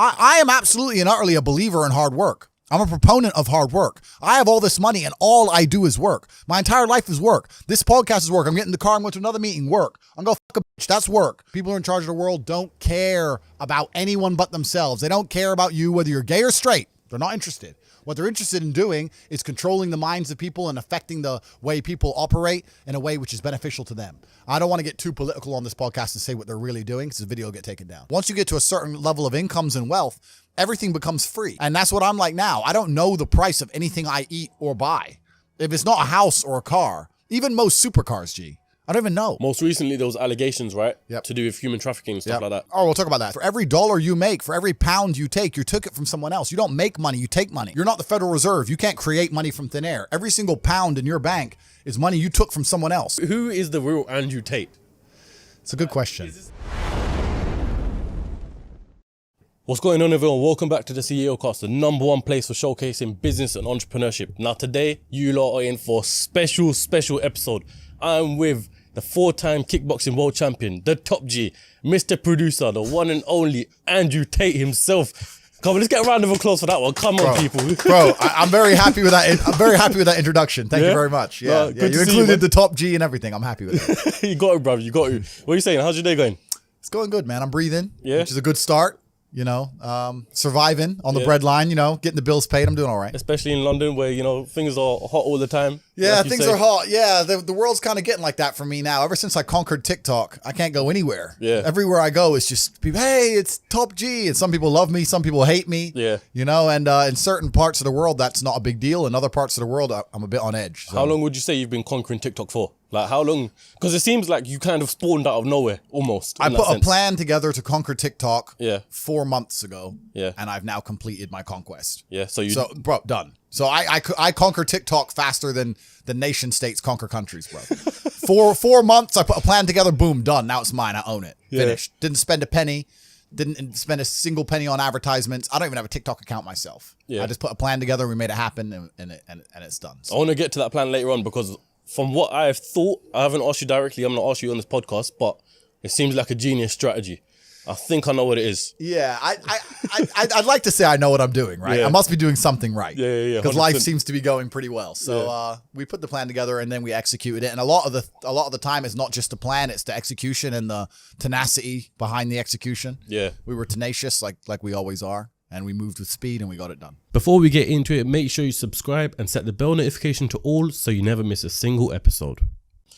I am absolutely and utterly a believer in hard work. I'm a proponent of hard work. I have all this money and all I do is work. My entire life is work. This podcast is work. I'm getting in the car. I'm going to another meeting. Work. I'm going to fuck a bitch. That's work. People who are in charge of the world don't care about anyone but themselves. They don't care about you, whether you're gay or straight. They're not interested. What they're interested in doing is controlling the minds of people and affecting the way people operate in a way which is beneficial to them. I don't want to get too political on this podcast and say what they're really doing because the video will get taken down. Once you get to a certain level of incomes and wealth, everything becomes free. And that's what I'm like now. I don't know the price of anything I eat or buy. If it's not a house or a car, even most supercars, G. I don't even know. Most recently, there was allegations, right? Yep. To do with human trafficking and stuff like that. Oh, we'll talk about that. For every dollar you make, for every pound you take, you took it from someone else. You don't make money, you take money. You're not the Federal Reserve. You can't create money from thin air. Every single pound in your bank is money you took from someone else. Who is the real Andrew Tate? It's a good question. What's going on, everyone? Welcome back to the CEO Cast, the #1 place for showcasing business and entrepreneurship. Now today, you lot are in for a special episode. I'm with the 4-time kickboxing world champion, the top G, Mr. Producer, the one and only Andrew Tate himself. Come on, let's get a round of applause for that one. Come on, people. Bro, I'm very happy with that. I'm very happy with that introduction. Thank you very much. Yeah, you included the top G and everything. I'm happy with it. You got it, bro. You got it. What are you saying? How's your day going? It's going good, man. I'm breathing, which is a good start. You know, surviving on the breadline, you know, getting the bills paid. I'm doing all right. Especially in London where, you know, things are hot all the time. Yeah, like things are hot. Yeah, the world's kind of getting like that for me now. Ever since I conquered TikTok, I can't go anywhere. Yeah. Everywhere I go, it's just people, hey, it's Top G. And some people love me. Some people hate me. Yeah. You know, and in certain parts of the world, that's not a big deal. In other parts of the world, I'm a bit on edge. So. How long would you say you've been conquering TikTok for? Like, how long? Because it seems like you kind of spawned out of nowhere, almost. I put a plan together to conquer TikTok 4 months ago. Yeah. And I've now completed my conquest. Yeah. So, bro, done. So I conquer TikTok faster than the nation states conquer countries, bro. 4 months, I put a plan together, boom, done. Now it's mine. I own it. Finished. Didn't spend a penny. Didn't spend a single penny on advertisements. I don't even have a TikTok account myself. Yeah. I just put a plan together. We made it happen, and it's done. So. I want to get to that plan later on because from what I've thought, I haven't asked you directly. I'm going to ask you on this podcast, but it seems like a genius strategy. I think I know what it is. Yeah, I'd like to say I know what I'm doing, right? Yeah. I must be doing something right. Yeah. Because life seems to be going pretty well. So we put the plan together and then we executed it. And a lot of the time, it's not just the plan; it's the execution and the tenacity behind the execution. Yeah, we were tenacious, like we always are, and we moved with speed and we got it done. Before we get into it, make sure you subscribe and set the bell notification to all so you never miss a single episode.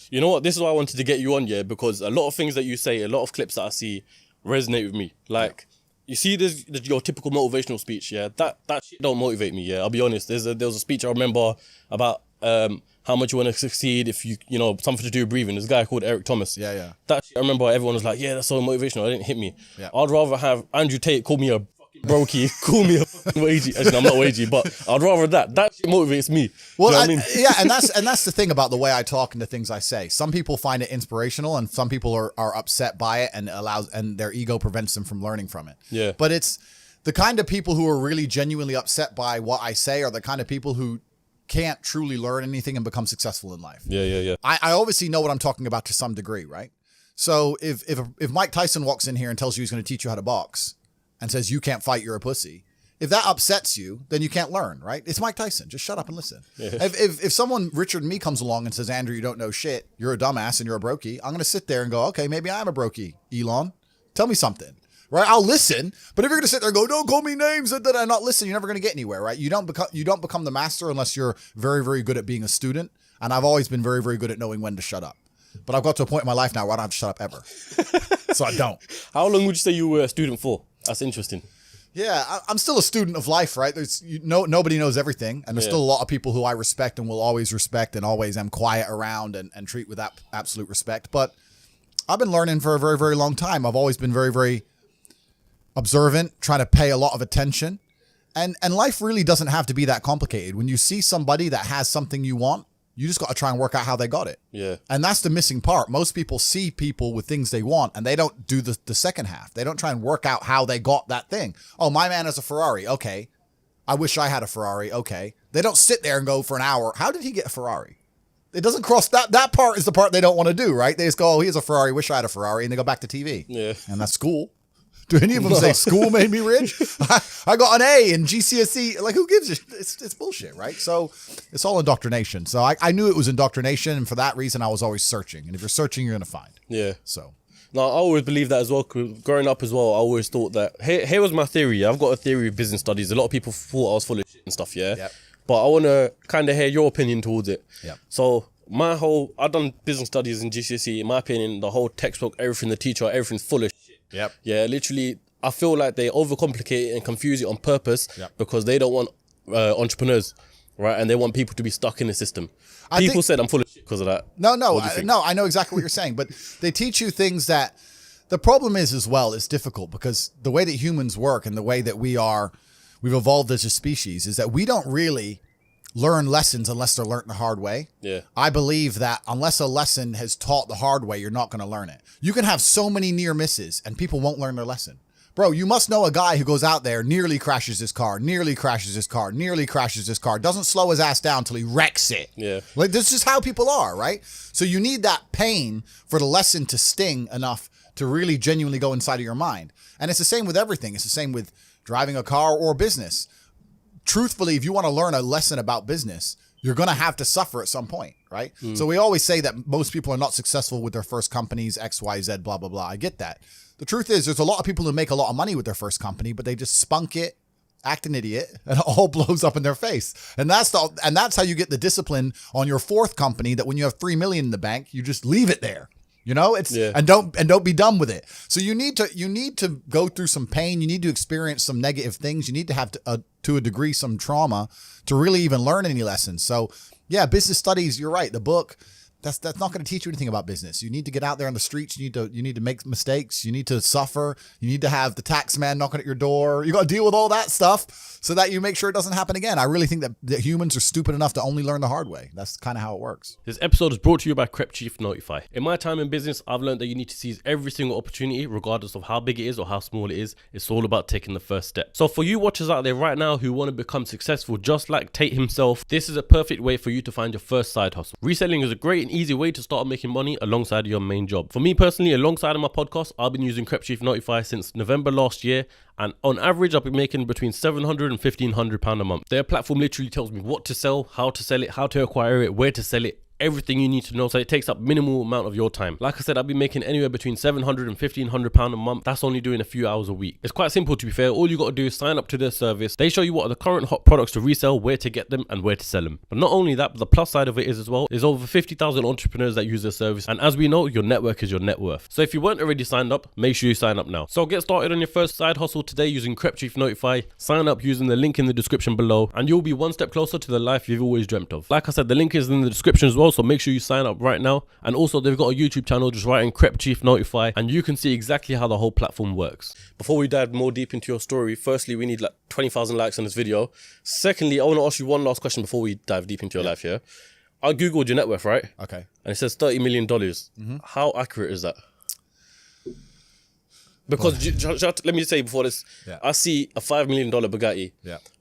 You know what? This is why I wanted to get you on, because a lot of things that you say, a lot of clips that I see, resonate with me. Like, you see this your typical motivational speech, that shit don't motivate me. I'll be honest. There was a speech I remember about how much you want to succeed if you know something to do with breathing. There's a guy called Eric Thomas. Yeah. That shit, I remember everyone was like, yeah, that's so motivational. It didn't hit me. Yeah. I'd rather have Andrew Tate call me a brokey, call me a wagey. Actually, I'm not wagey, but I'd rather that shit motivates me. Well, you know what I mean? Yeah, and that's the thing about the way I talk and the things I say. Some people find it inspirational, and some people are upset by it, and their ego prevents them from learning from it. Yeah. But it's the kind of people who are really genuinely upset by what I say are the kind of people who can't truly learn anything and become successful in life. Yeah. I obviously know what I'm talking about to some degree, right? So if Mike Tyson walks in here and tells you he's going to teach you how to box, and says, you can't fight, you're a pussy. If that upsets you, then you can't learn, right? It's Mike Tyson. Just shut up and listen. Yeah. If someone, Richard me, comes along and says, Andrew, you don't know shit, you're a dumbass and you're a brokey, I'm going to sit there and go, okay, maybe I'm a brokey, Elon. Tell me something, right? I'll listen. But if you're going to sit there and go, don't call me names that I not listen, you're never going to get anywhere, right? You don't become the master unless you're very, very good at being a student. And I've always been very, very good at knowing when to shut up. But I've got to a point in my life now where I don't have to shut up ever. So I don't. How long would you say you were a student for? That's interesting. Yeah, I'm still a student of life, right? Nobody knows everything. And there's still a lot of people who I respect and will always respect and always am quiet around and treat with absolute respect. But I've been learning for a very, very long time. I've always been very, very observant, trying to pay a lot of attention. And life really doesn't have to be that complicated. When you see somebody that has something you want, you just got to try and work out how they got it. Yeah. And that's the missing part. Most people see people with things they want and they don't do the second half. They don't try and work out how they got that thing. Oh, my man has a Ferrari. Okay. I wish I had a Ferrari. Okay. They don't sit there and go for an hour. How did he get a Ferrari? It doesn't cross that part is the part they don't want to do, right? They just go, oh, he has a Ferrari. Wish I had a Ferrari. And they go back to TV. Yeah. And that's cool. Do any of them say school made me rich? I got an A in GCSE. Like, who gives a shit? It's bullshit, right? So it's all indoctrination. So I knew it was indoctrination, and for that reason, I was always searching. And if you're searching, you're going to find. Yeah. So. No, I always believe that as well. 'Cause growing up as well, I always thought that. Here was my theory. I've got a theory of business studies. A lot of people thought I was full of shit and stuff, yeah? Yep. But I want to kind of hear your opinion towards it. Yep. So I've done business studies in GCSE. In my opinion, the whole textbook, everything, the teacher, everything's full of shit. Yep. Yeah, literally, I feel like they overcomplicate it and confuse it on purpose because they don't want entrepreneurs, right? And they want people to be stuck in the system. People said I'm full of shit because of that. No, I know exactly what you're saying, but they teach you things that the problem is as well, it's difficult because the way that humans work and the way that we've evolved as a species is that we don't really learn lessons unless they're learned the hard way. Yeah. I believe that unless a lesson has taught the hard way, you're not going to learn it. You can have so many near misses and people won't learn their lesson. Bro, you must know a guy who goes out there, nearly crashes his car, doesn't slow his ass down till he wrecks it. Yeah. Like, this is how people are, right? So you need that pain for the lesson to sting enough to really genuinely go inside of your mind. And it's the same with everything. It's the same with driving a car or business. Truthfully, if you want to learn a lesson about business, you're going to have to suffer at some point, right? So we always say that most people are not successful with their first companies, X, Y, Z, blah, blah, blah. I get that. The truth is there's a lot of people who make a lot of money with their first company, but they just spunk it, act an idiot, and it all blows up in their face. And that's how you get the discipline on your fourth company that when you have $3 million in the bank, you just leave it there. You know, and don't be done with it. So you need to go through some pain. You need to experience some negative things. You need to have to a degree some trauma to really even learn any lessons. So yeah, business studies. You're right. The book. That's not going to teach you anything about business. You need to get out there on the streets. You need to make mistakes. You need to suffer. You need to have the tax man knocking at your door. You got to deal with all that stuff so that you make sure it doesn't happen again. I really think that humans are stupid enough to only learn the hard way. That's kind of how it works. This episode is brought to you by Crep Chief Notify. In my time in business, I've learned that you need to seize every single opportunity, regardless of how big it is or how small it is. It's all about taking the first step. So for you watchers out there right now who want to become successful, just like Tate himself, this is a perfect way for you to find your first side hustle. Reselling is a great and easy way to start making money alongside your main job. For me personally, alongside of my podcast, I've been using Crep Chief Notify since November last year, and on average, I've been making between £700 and £1,500 a month. Their platform literally tells me what to sell, how to acquire it, where to sell it, everything you need to know, so it takes up minimal amount of your time. Like I said, I've been making anywhere between £700 and £1,500 a month. That's only doing a few hours a week. It's quite simple, to be fair. All you got to do is sign up to their service. They show you what are the current hot products to resell, where to get them, and where to sell them. But not only that, but the plus side of it is as well, there's over 50,000 entrepreneurs that use their service, and as we know, your network is your net worth. So if you weren't already signed up, make sure you sign up now. So get started on your first side hustle today using Crep Chief Notify. Sign up using the link in the description below, and you'll be one step closer to the life you've always dreamt of. Like I said, the link is in the description as well, so make sure you sign up right now. And also, they've got a YouTube channel, just write in Crep Chief Notify, and you can see exactly how the whole platform works. Before we dive more deep into your story, firstly, we need like 20,000 likes on this video. Secondly, I want to ask you one last question before we dive deep into your life here. I googled your net worth, right? Okay. And it says $30 million. How accurate is that? Because let me just say before this, I see a $5 million Bugatti,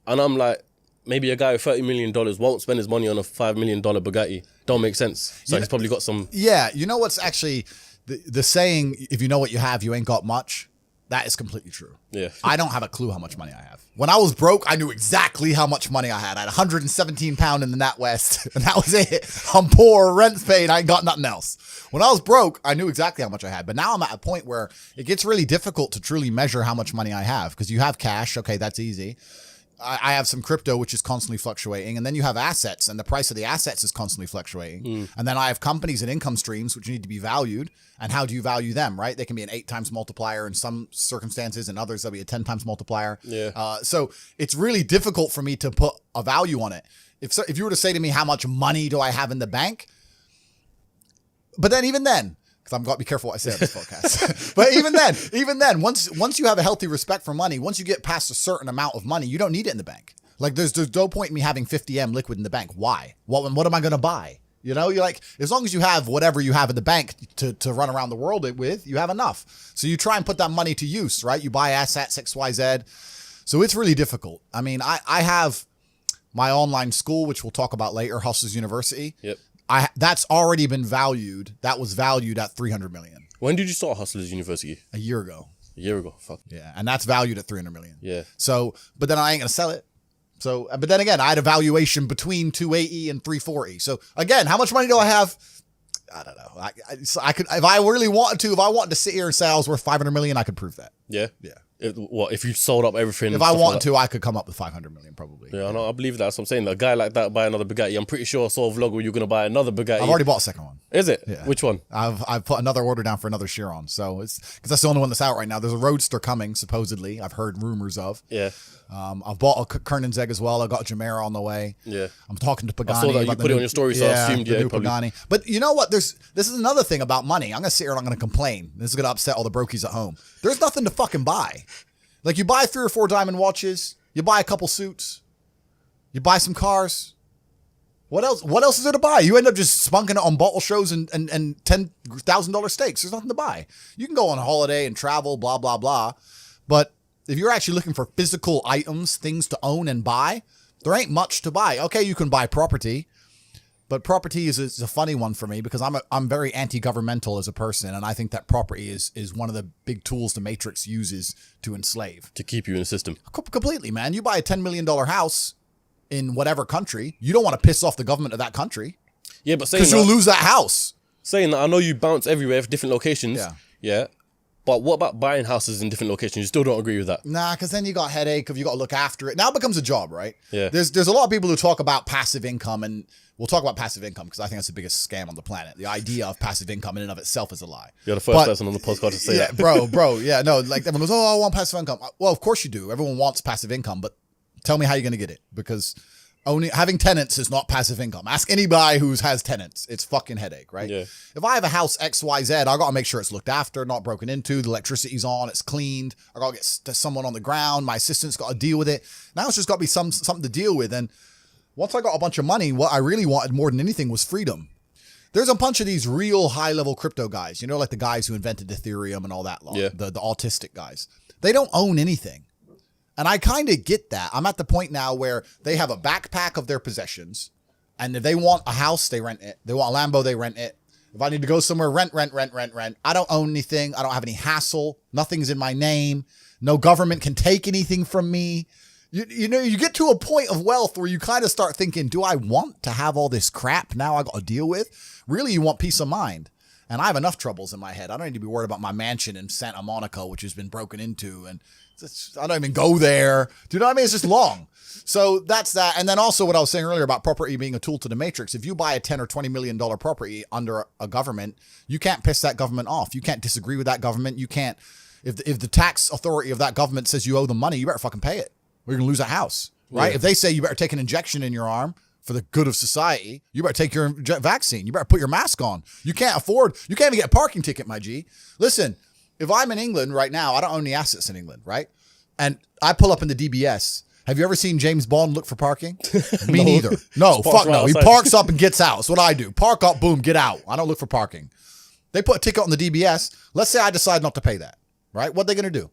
and I'm like, maybe a guy with $30 million won't spend his money on a $5 million Bugatti. Don't make sense. So he's probably got some... Yeah, you know what's actually... The saying, if you know what you have, you ain't got much, that is completely true. Yeah. I don't have a clue how much money I have. When I was broke, I knew exactly how much money I had. I had 117 pounds in the NatWest, and that was it. I'm poor, rent's paid, I ain't got nothing else. When I was broke, I knew exactly how much I had. But now I'm at a point where it gets really difficult to truly measure how much money I have, because you have cash, okay, that's easy. I have some crypto, which is constantly fluctuating. And then you have assets, and the price of the assets is constantly fluctuating. And then I have companies and income streams, which need to be valued. And how do you value them, right? They can be an 8 times multiplier in some circumstances, and others they'll be a 10 times multiplier. Yeah. So it's really difficult for me to put a value on it. If you were to say to me, how much money do I have in the bank? But then even then, because I've got to be careful what I say on this podcast. But even then, once you have a healthy respect for money, once you get past a certain amount of money, you don't need it in the bank. Like there's no point in me having 50M liquid in the bank. Why? What am I going to buy? You know, you're like, as long as you have whatever you have in the bank to run around the world with, you have enough. So you try and put that money to use, right? You buy assets, XYZ. So it's really difficult. I mean, I have my online school, which we'll talk about later, Hustlers University. Yep. That's already been valued. That was valued at 300 million. When did you start Hustlers University? A year ago. A year ago. Fuck. Yeah, and that's valued at 300 million. Yeah. So, but then I ain't gonna sell it. So, but then again, I had a valuation between 280 and 340. So again, how much money do I have? I don't know. I could, if I really wanted to, if I wanted to sit here and say I was worth 500 million, I could prove that. Yeah. Yeah. If you sold up everything? If I wanted to, I could come up with 500 million probably. Yeah, I know. I believe that. That's what I'm saying. A guy like that buy another Bugatti. I'm pretty sure I saw a vlog where you're gonna buy another Bugatti. I've already bought a second one. Is it? Yeah. Which one? I've put another order down for another Chiron. So it's because that's the only one that's out right now. There's a Roadster coming supposedly. I've heard rumors of. Yeah. I've bought a Kernan's Egg as well. I got a Jamera on the way. Yeah. I'm talking to Pagani. I saw that you about put it on your story, so I assumed the new probably. Pagani. But you know what? This is another thing about money. I'm gonna sit here and I'm gonna complain. This is gonna upset all the brokies at home. There's nothing to fucking buy. Like you buy 3 or 4 diamond watches, you buy a couple suits, you buy some cars. What else? What else is there to buy? You end up just spunking it on bottle shows and $10,000 steaks. There's nothing to buy. You can go on holiday and travel, blah blah blah. But if you're actually looking for physical items, things to own and buy, there ain't much to buy. Okay, you can buy property. But property is a funny one for me because I'm very anti-governmental as a person, and I think that property is one of the big tools the Matrix uses to enslave. To keep you in the system. Completely, man. You buy a $10 million house in whatever country, you don't want to piss off the government of that country. Yeah, but saying because you'll lose that house. Saying that, I know you bounce everywhere for different locations. Yeah. Yeah. But what about buying houses in different locations? You still don't agree with that? Nah, because then you got a headache if you got to look after it. Now it becomes a job, right? Yeah. There's a lot of people who talk about passive income, and we'll talk about passive income because I think that's the biggest scam on the planet. The idea of passive income in and of itself is a lie. You're the first person on the podcast to say yeah, that. bro. Yeah, no, like everyone goes, oh, I want passive income. Well, of course you do. Everyone wants passive income, but tell me how you're going to get it, because only having tenants is not passive income. Ask anybody who has tenants. It's fucking headache, right? Yeah. If I have a house XYZ, I got to make sure it's looked after, not broken into, the electricity's on, it's cleaned. I got to get someone on the ground. My assistant's got to deal with it. Now it's just got to be something to deal with. And once I got a bunch of money, what I really wanted more than anything was freedom. There's a bunch of these real high-level crypto guys, you know, like the guys who invented Ethereum and all that lot, Yeah. the autistic guys. They don't own anything. And I kind of get that. I'm at the point now where they have a backpack of their possessions, and if they want a house, they rent it. They want a Lambo, they rent it. If I need to go somewhere, rent. I don't own anything. I don't have any hassle. Nothing's in my name. No government can take anything from me. You know, you get to a point of wealth where you kind of start thinking, do I want to have all this crap now I got to deal with? Really, you want peace of mind. And I have enough troubles in my head. I don't need to be worried about my mansion in Santa Monica, which has been broken into. And I don't even go there. Do you know what I mean? It's just long. So that's that. And then also what I was saying earlier about property being a tool to the Matrix. If you buy a $10 or $20 million property under a government, you can't piss that government off. You can't disagree with that government. You can't, if the tax authority of that government says you owe them money, you better fucking pay it, or you're going to lose a house, right? Yeah. If they say you better take an injection in your arm for the good of society, you better take your vaccine. You better put your mask on. You can't even get a parking ticket, my G. Listen, if I'm in England right now, I don't own any assets in England, right? And I pull up in the DBS. Have you ever seen James Bond look for parking? Me No. neither. No, Just parks fuck right no. He outside. parks up and gets out. That's what I do. Park up, boom, get out. I don't look for parking. They put a ticket on the DBS. Let's say I decide not to pay that, right? What are they going to do?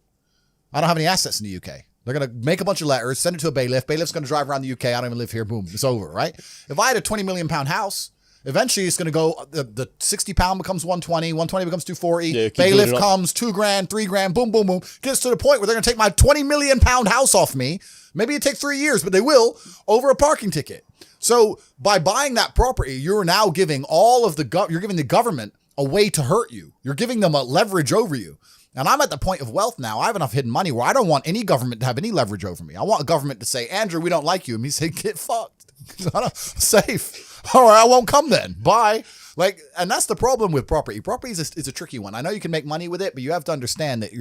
I don't have any assets in the UK. They're going to make a bunch of letters, send it to a bailiff. Bailiff's going to drive around the UK. I don't even live here. Boom, it's over, right? If I had a 20 million pound house, eventually it's going to go, the 60 pound becomes 120, 120 becomes 240. Yeah, keep bailiff building up. comes, 2 grand, 3 grand, boom, boom, boom. Gets to the point where they're going to take my 20 million pound house off me. Maybe it takes 3 years, but they will, over a parking ticket. So by buying that property, you're now giving you're giving the government a way to hurt you. You're giving them a leverage over you. And I'm at the point of wealth now. I have enough hidden money where I don't want any government to have any leverage over me. I want a government to say, Andrew, we don't like you. And me say, get fucked. Safe. All right, I won't come then. Bye. Like, and that's the problem with property. Property is a tricky one. I know you can make money with it, but you have to understand that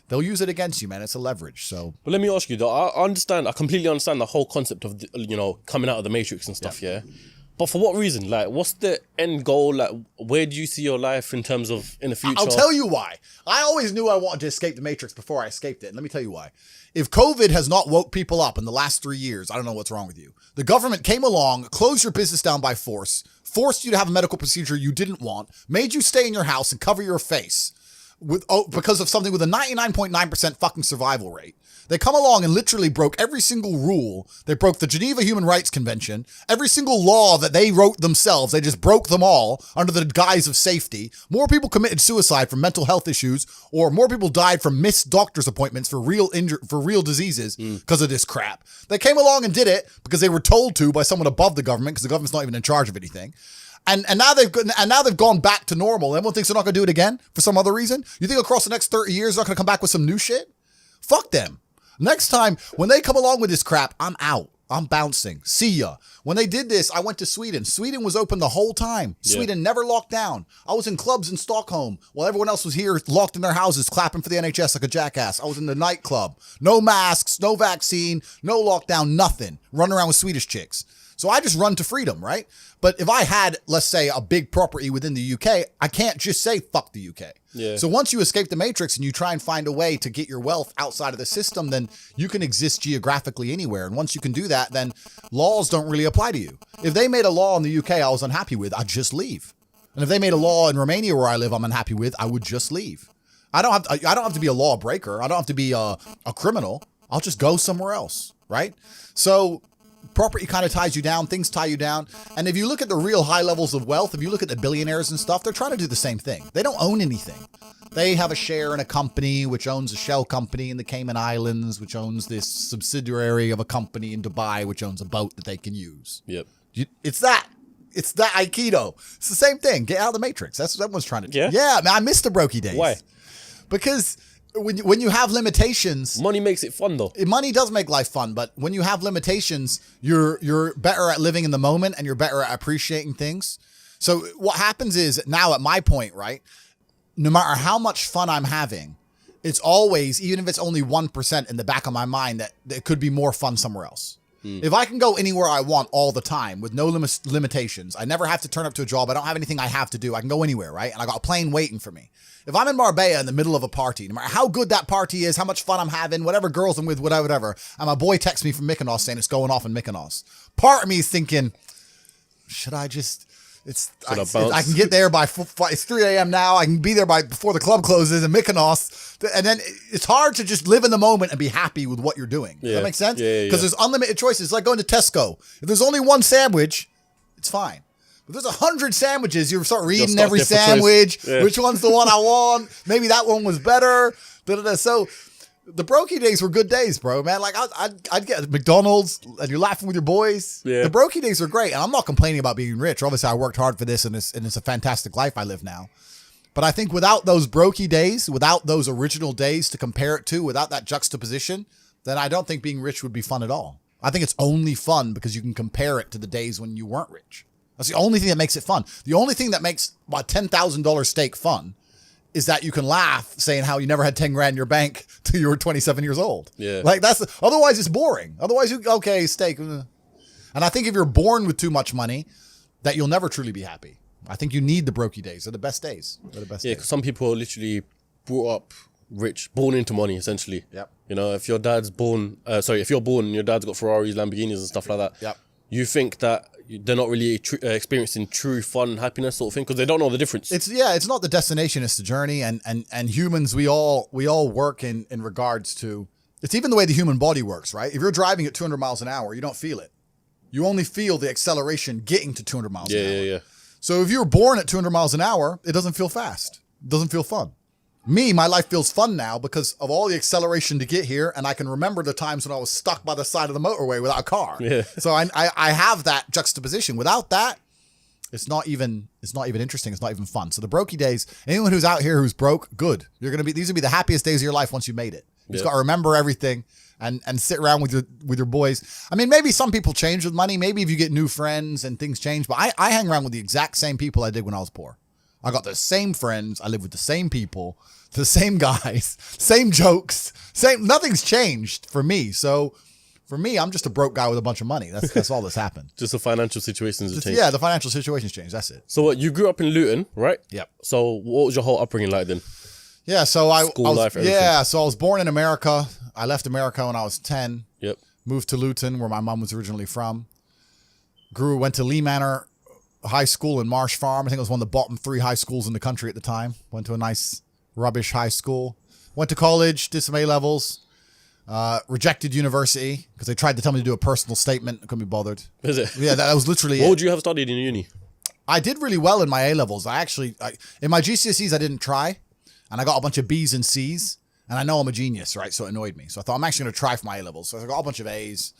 they'll use it against you, man. It's a leverage. So, But let me ask you though, I completely understand the whole concept of, coming out of the Matrix and stuff, yeah? But for what reason? Like, what's the end goal? Like, where do you see your life in terms of in the future? I'll tell you why. I always knew I wanted to escape the Matrix before I escaped it. And let me tell you why. If COVID has not woke people up in the last 3 years, I don't know what's wrong with you. The government came along, closed your business down by force, forced you to have a medical procedure you didn't want, made you stay in your house and cover your face. because of something with a 99.9% fucking survival rate. They come along and literally broke every single rule. They broke the Geneva Human Rights Convention. Every single law that they wrote themselves, they just broke them all under the guise of safety. More people committed suicide from mental health issues, or more people died from missed doctor's appointments for real diseases because of this crap. They came along and did it because they were told to by someone above the government, because the government's not even in charge of anything. And now they've gone back to normal. Everyone thinks they're not going to do it again for some other reason. You think across the next 30 years they're not going to come back with some new shit? Fuck them. Next time, when they come along with this crap, I'm out. I'm bouncing. See ya. When they did this, I went to Sweden. Sweden was open the whole time. Yeah. Sweden never locked down. I was in clubs in Stockholm while everyone else was here locked in their houses clapping for the NHS like a jackass. I was in the nightclub. No masks, no vaccine, no lockdown, nothing. Running around with Swedish chicks. So I just run to freedom, right? But if I had, let's say, a big property within the UK, I can't just say, fuck the UK. Yeah. So once you escape the matrix and you try and find a way to get your wealth outside of the system, then you can exist geographically anywhere. And once you can do that, then laws don't really apply to you. If they made a law in the UK I was unhappy with, I'd just leave. And if they made a law in Romania where I live I'm unhappy with, I would just leave. I don't have to be a lawbreaker. I don't have to be a criminal. I'll just go somewhere else, right? So property kind of ties you down, things tie you down. And if you look at the real high levels of wealth, if you look at the billionaires and stuff, they're trying to do the same thing. They don't own anything. They have a share in a company which owns a shell company in the Cayman Islands, which owns this subsidiary of a company in Dubai, which owns a boat that they can use. Yep. It's that Aikido. It's the same thing. Get out of the matrix. That's what everyone's trying to do. Yeah? Man, I miss the brokey days. Why? Because when you have limitations, Money makes it fun, though. money does make life fun, but when you have limitations, you're better at living in the moment and you're better at appreciating things. So what happens is now at my point, right? No matter how much fun I'm having, it's always, even if it's only 1% in the back of my mind, that it could be more fun somewhere else. If I can go anywhere I want all the time with no limitations, I never have to turn up to a job. I don't have anything I have to do. I can go anywhere, right? And I got a plane waiting for me. If I'm in Marbella in the middle of a party, no matter how good that party is, how much fun I'm having, whatever girls I'm with, whatever, and my boy texts me from Mykonos saying it's going off in Mykonos. Part of me is thinking, should I just... I can get there by it's 3 a.m. now. I can be there before the club closes in Mykonos. And then it's hard to just live in the moment and be happy with what you're doing. Does that make sense? Yeah. Because there's unlimited choices. It's like going to Tesco. If there's only one sandwich, it's fine. But there's 100 sandwiches. You start reading every sandwich. Yeah. Which one's the one I want? Maybe that one was better. So the brokey days were good days, bro, man. Like I'd get McDonald's and you're laughing with your boys. Yeah. The brokey days are great. And I'm not complaining about being rich. Obviously I worked hard for this and it's a fantastic life I live now. But I think without those brokey days, without those original days to compare it to, without that juxtaposition, then I don't think being rich would be fun at all. I think it's only fun because you can compare it to the days when you weren't rich. That's the only thing that makes it fun. The only thing that makes a $10,000 steak fun is that you can laugh saying how you never had 10 grand in your bank till you were 27 years old. Yeah. Like otherwise it's boring. Otherwise okay, steak. And I think if you're born with too much money, that you'll never truly be happy. I think you need the brokey days. They're the best days. Yeah, because some people are literally brought up rich, born into money, essentially. Yep. You know, if you're born and your dad's got Ferraris, Lamborghinis and stuff like that. Yep. You think that they're not really experiencing true fun and happiness sort of thing because they don't know the difference. It's not the destination, it's the journey. And humans, we all work in regards to, it's even the way the human body works, right? If you're driving at 200 miles an hour, you don't feel it. You only feel the acceleration getting to 200 miles an hour. Yeah. So if you were born at 200 miles an hour, it doesn't feel fast. It doesn't feel fun. My life feels fun now because of all the acceleration to get here, and I can remember the times when I was stuck by the side of the motorway without a car. Yeah. So I have that juxtaposition. Without that, it's not even interesting. It's not even fun. So the brokey days, anyone who's out here who's broke, good. These will be the happiest days of your life once you made it. You just got to remember everything and sit around with your boys. I mean, maybe some people change with money. Maybe if you get new friends and things change, but I hang around with the exact same people I did when I was poor. I got the same friends. I live with the same people, the same guys, same jokes, nothing's changed for me. So for me, I'm just a broke guy with a bunch of money. That's all that's happened. Just the financial situations have changed. Yeah, the financial situation's changed. That's it. So what, you grew up in Luton, right? Yep. So what was your whole upbringing like then? Yeah, so I life, everything. Yeah, so I was born in America. I left America when I was 10. Yep. Moved to Luton, where my mom was originally from. Went to Lee Manor High School in Marsh Farm. I think it was one of the bottom 3 high schools in the country at the time. Went to a nice rubbish high school. Went to college, did some A-levels, rejected university because they tried to tell me to do a personal statement. I couldn't be bothered. Is it? Yeah, that was literally What it. would you have studied in uni? I did really well in my A-levels. In my GCSEs, I didn't try, and I got a bunch of B's and C's, and I know I'm a genius, right? So it annoyed me. So I thought, I'm actually going to try for my A-levels. So I got a bunch of A's.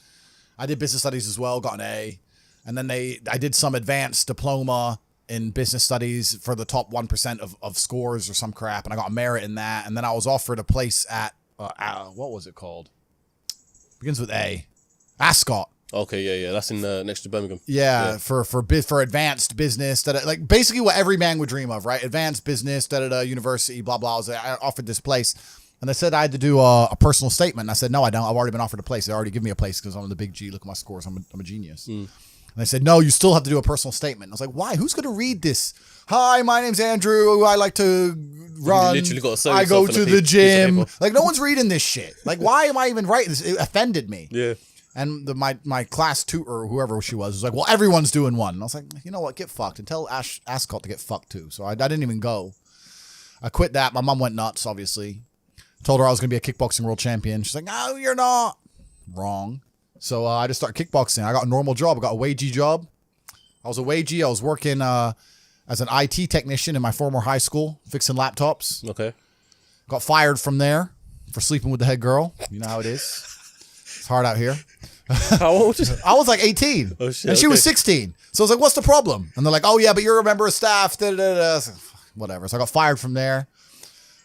I did business studies as well, got an A. And then I did some advanced diploma in business studies for the top 1% of scores or some crap, and I got a merit in that. And then I was offered a place at, what was it called? Begins with A. Ascot. Okay, yeah. That's in next to Birmingham. Yeah. For advanced business, like basically what every man would dream of, right? Advanced business, university, blah, blah. I offered this place, and they said I had to do a personal statement. And I said, no, I don't. I've already been offered a place. They already give me a place because I'm the big G. Look at my scores. I'm a genius. And they said, no, you still have to do a personal statement. And I was like, why? Who's going to read this? Hi, my name's Andrew. I like to run. I go to the gym. Like, no one's reading this shit. Like, why am I even writing this? It offended me. Yeah. And my class tutor, or whoever she was like, well, everyone's doing one. And I was like, you know what? Get fucked. And tell Ascot to get fucked too. So I didn't even go. I quit that. My mom went nuts, obviously. Told her I was going to be a kickboxing world champion. She's like, no, you're not. Wrong. So I just started kickboxing. I got a normal job. I got a wagey job. I was a wagey. I was working as an IT technician in my former high school, fixing laptops. Okay. Got fired from there for sleeping with the head girl. You know how it is. It's hard out here. How old is it? I was like 18. Oh, shit, and she was 16. So I was like, what's the problem? And they're like, oh, yeah, but you're a member of staff. Da, da, da. So, whatever. So I got fired from there.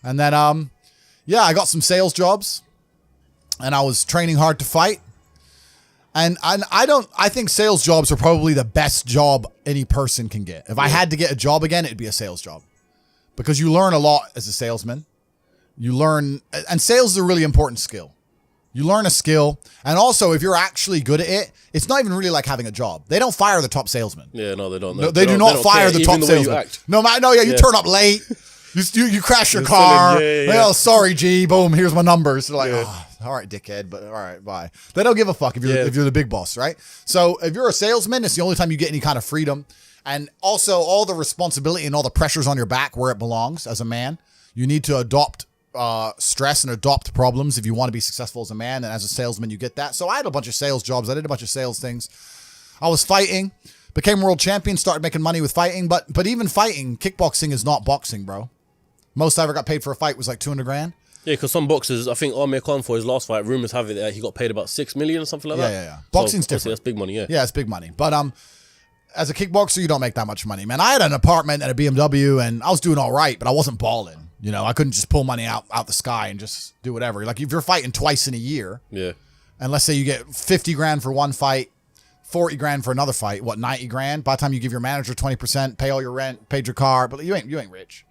And then, I got some sales jobs. And I was training hard to fight. And I think sales jobs are probably the best job any person can get. If I had to get a job again, it'd be a sales job. Because you learn a lot as a salesman. You learn, and sales is a really important skill. You learn a skill, and also if you're actually good at it, it's not even really like having a job. They don't fire the top salesman. Yeah, no, they don't. No, they do not fire the top salesman. You turn up late, you crash your car. Well, sorry, G, boom, here's my numbers. They're like, oh, all right, dickhead, but all right, bye. They don't give a fuck if you're the big boss, right? So if you're a salesman, it's the only time you get any kind of freedom, and also all the responsibility and all the pressures on your back where it belongs as a man. You need to adopt stress and adopt problems if you want to be successful as a man, and as a salesman you get that. So I had a bunch of sales jobs. I did a bunch of sales things. I was fighting, became world champion, started making money with fighting, but even fighting, kickboxing is not boxing, bro. Most I ever got paid for a fight was like 200 grand. Yeah, because some boxers, I think Amir Khan for his last fight, rumors have it that he got paid about 6 million or something like that. Yeah. Boxing's different. That's big money, yeah. Yeah, it's big money. But as a kickboxer, you don't make that much money, man. I had an apartment and a BMW, and I was doing all right, but I wasn't balling. You know, I couldn't just pull money out the sky and just do whatever. Like if you're fighting twice in a year, and let's say you get 50 grand for one fight, 40 grand for another fight, 90 grand? By the time you give your manager 20%, pay all your rent, paid your car, but you ain't rich,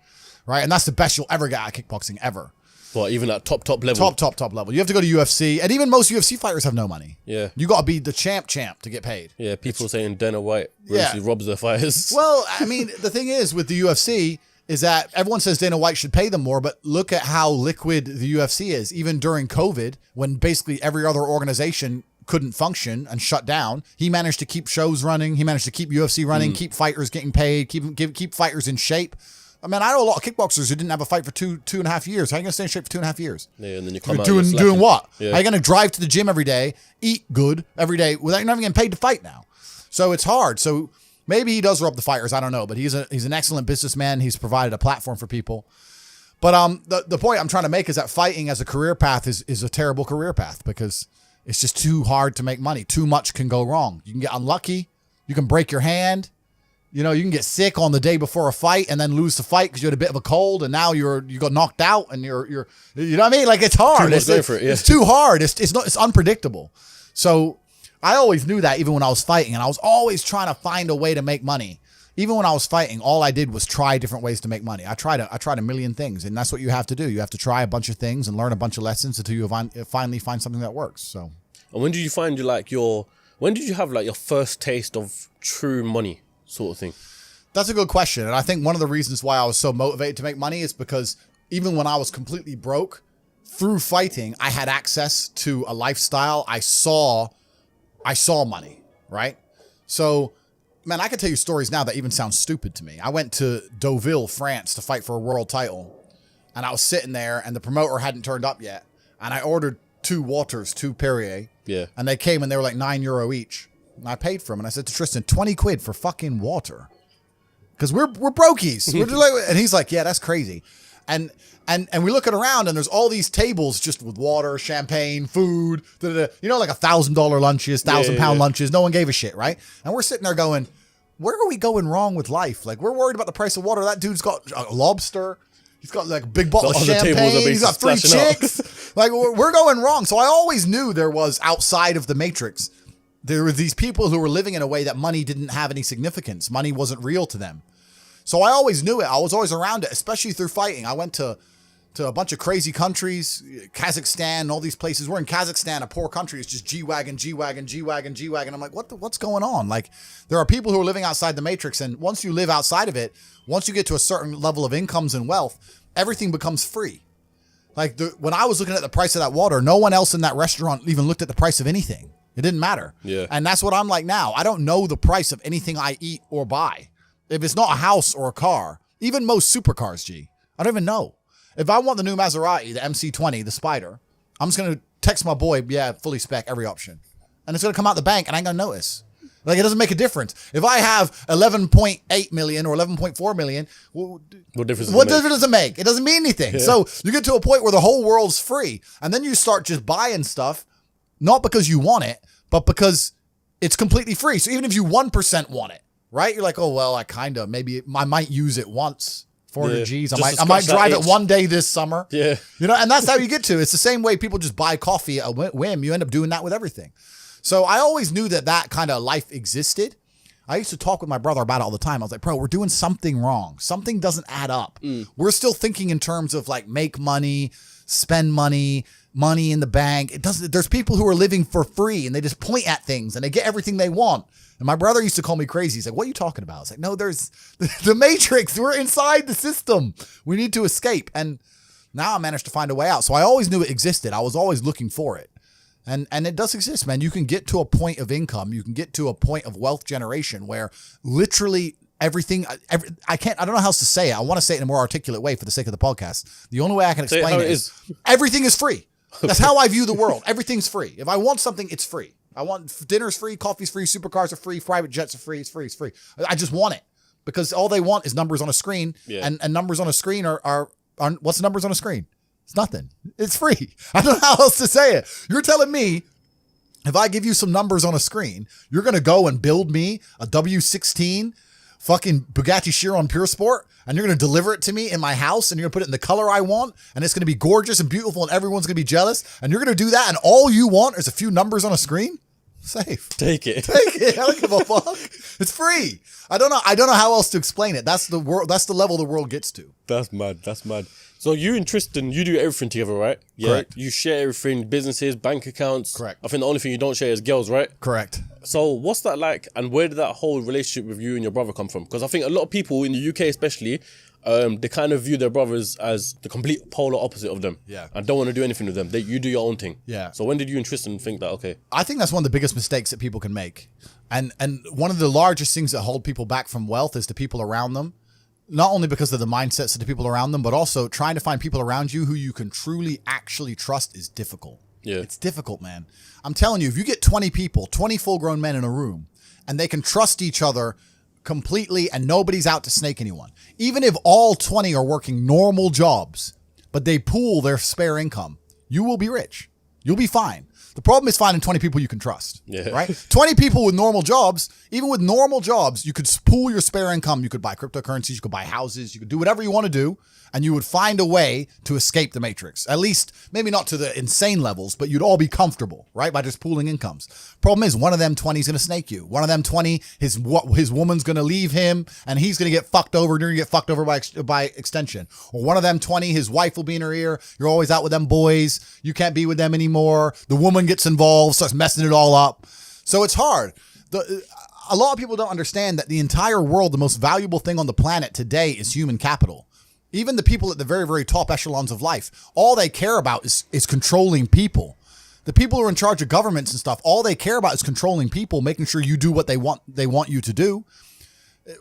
right? And that's the best you'll ever get at kickboxing ever. Well, even at top level. Top level. You have to go to UFC, and even most UFC fighters have no money. Yeah. You got to be the champ to get paid. Yeah, people saying Dana White really robs their fighters. Well, I mean, the thing is with the UFC is that everyone says Dana White should pay them more, but look at how liquid the UFC is. Even during COVID, when basically every other organization couldn't function and shut down, he managed to keep shows running. He managed to keep UFC running, keep fighters getting paid, keep fighters in shape. I mean, I know a lot of kickboxers who didn't have a fight for two and a half years. How are you going to stay in shape for 2.5 years? Yeah, and then you come out doing what? Yeah. How are you going to drive to the gym every day, eat good every day without you're not even getting paid to fight now? So it's hard. So maybe he does rob the fighters. I don't know, but he's an excellent businessman. He's provided a platform for people. But the point I'm trying to make is that fighting as a career path is a terrible career path because it's just too hard to make money. Too much can go wrong. You can get unlucky. You can break your hand. You know, you can get sick on the day before a fight and then lose the fight because you had a bit of a cold and now you got knocked out and you're you know what I mean? Like it's hard. It's too hard. It's unpredictable. So I always knew that even when I was fighting, and I was always trying to find a way to make money. Even when I was fighting, all I did was try different ways to make money. I tried a million things, and that's what you have to do. You have to try a bunch of things and learn a bunch of lessons until you finally find something that works. So, and when did you find when did you have like your first taste of true money sort of thing? That's a good question. And I think one of the reasons why I was so motivated to make money is because even when I was completely broke, through fighting, I had access to a lifestyle. I saw money, right? So, man, I could tell you stories now that even sound stupid to me. I went to Deauville, France to fight for a world title. and I was sitting there, and the promoter hadn't turned up yet, and I ordered 2 waters, 2 Perrier. Yeah. And they came, and they were like €9 each. And I paid for them, and I said to Tristan, 20 quid for fucking water. Because we're brokies. We're just like, and he's like, yeah, that's crazy. And we look around, and there's all these tables just with water, champagne, food, you know, like $1,000 lunches, £1,000 lunches. No one gave a shit, right? And we're sitting there going, where are we going wrong with life? Like, we're worried about the price of water. That dude's got a lobster. He's got like a big bottle of champagne. He's got 3 chicks. Like, we're going wrong. So I always knew there was, outside of the Matrix, there were these people who were living in a way that money didn't have any significance. Money wasn't real to them. So I always knew it. I was always around it, especially through fighting. I went to a bunch of crazy countries, Kazakhstan, all these places. We're in Kazakhstan, a poor country. It's just G-Wagon, G-Wagon, G-Wagon, G-Wagon. I'm like, what's going on? Like, there are people who are living outside the Matrix, and once you live outside of it, once you get to a certain level of incomes and wealth, everything becomes free. Like, when I was looking at the price of that water, no one else in that restaurant even looked at the price of anything. It didn't matter. Yeah. And that's what I'm like now. I don't know the price of anything I eat or buy. If it's not a house or a car, even most supercars, G, I don't even know. If I want the new Maserati, the MC20, the Spider, I'm just going to text my boy, yeah, fully spec, every option. And it's going to come out the bank, and I ain't going to notice. Like, it doesn't make a difference. If I have 11.8 million or 11.4 million, what difference does it make? It doesn't mean anything. Yeah. So you get to a point where the whole world's free, and then you start just buying stuff, not because you want it, but because it's completely free. So even if you 1% want it, right? You're like, oh, well, maybe I might use it once. 400 G's. I might drive it one day this summer. Yeah. You know, and that's how you get to. It's the same way people just buy coffee at a whim. You end up doing that with everything. So I always knew that kind of life existed. I used to talk with my brother about it all the time. I was like, bro, we're doing something wrong. Something doesn't add up. We're still thinking in terms of like make money, spend money, money in the bank. It doesn't. There's people who are living for free and they just point at things and they get everything they want. And my brother used to call me crazy. He's like, what are you talking about? I was like, no, there's the Matrix. We're inside the system. We need to escape. And now I managed to find a way out. So I always knew it existed. I was always looking for it. And it does exist, man. You can get to a point of income. You can get to a point of wealth generation where literally everything, I don't know how else to say it. I want to say it in a more articulate way for the sake of the podcast. The only way I can explain it is everything is free. That's how I view the world. Everything's free. If I want something, it's free. I want dinner's free, coffee's free, supercars are free, private jets are free. It's free. It's free. I just want it because all they want is numbers on a screen. Yeah. And numbers on a screen are what's numbers on a screen? It's nothing. It's free. I don't know how else to say it. You're telling me if I give you some numbers on a screen, you're going to go and build me a W16 fucking Bugatti Chiron Pure Sport and you're going to deliver it to me in my house and you're going to put it in the color I want and it's going to be gorgeous and beautiful and everyone's going to be jealous and you're going to do that and all you want is a few numbers on a screen? Safe. Take it. Take it. I don't give a fuck. It's free. I don't know how else to explain it. That's the world. That's the level the world gets to. That's mad. So you and Tristan, you do everything together, right? Yeah. Correct. You share everything, businesses, bank accounts. Correct. I think the only thing you don't share is girls, right? Correct. So what's that like? And where did that whole relationship with you and your brother come from? Because I think a lot of people in the UK especially, they kind of view their brothers as the complete polar opposite of them. Yeah. And don't want to do anything with them. You do your own thing. Yeah. So when did you and Tristan think that, okay? I think that's one of the biggest mistakes that people can make. And one of the largest things that hold people back from wealth is the people around them. Not only because of the mindsets of the people around them, but also trying to find people around you who you can truly actually trust is difficult. Yeah. It's difficult, man. I'm telling you, if you get 20 people, 20 full-grown men in a room, and they can trust each other completely and nobody's out to snake anyone, even if all 20 are working normal jobs, but they pool their spare income, you will be rich. You'll be fine. The problem is finding 20 people you can trust, right? 20 people with normal jobs, even with normal jobs, you could pool your spare income. You could buy cryptocurrencies, you could buy houses, you could do whatever you want to do, and you would find a way to escape the matrix. At least, maybe not to the insane levels, but you'd all be comfortable, right? By just pooling incomes. Problem is, one of them 20 is going to snake you. One of them 20, his woman's going to leave him, and he's going to get fucked over, and you're going to get fucked over by extension. Or one of them 20, his wife will be in her ear. You're always out with them boys. You can't be with them anymore. The woman gets involved, starts messing it all up. So it's hard. A lot of people don't understand that the entire world, the most valuable thing on the planet today is human capital. Even the people at the very, very top echelons of life, all they care about is controlling people. The people who are in charge of governments and stuff, all they care about is controlling people, making sure you do what they want you to do.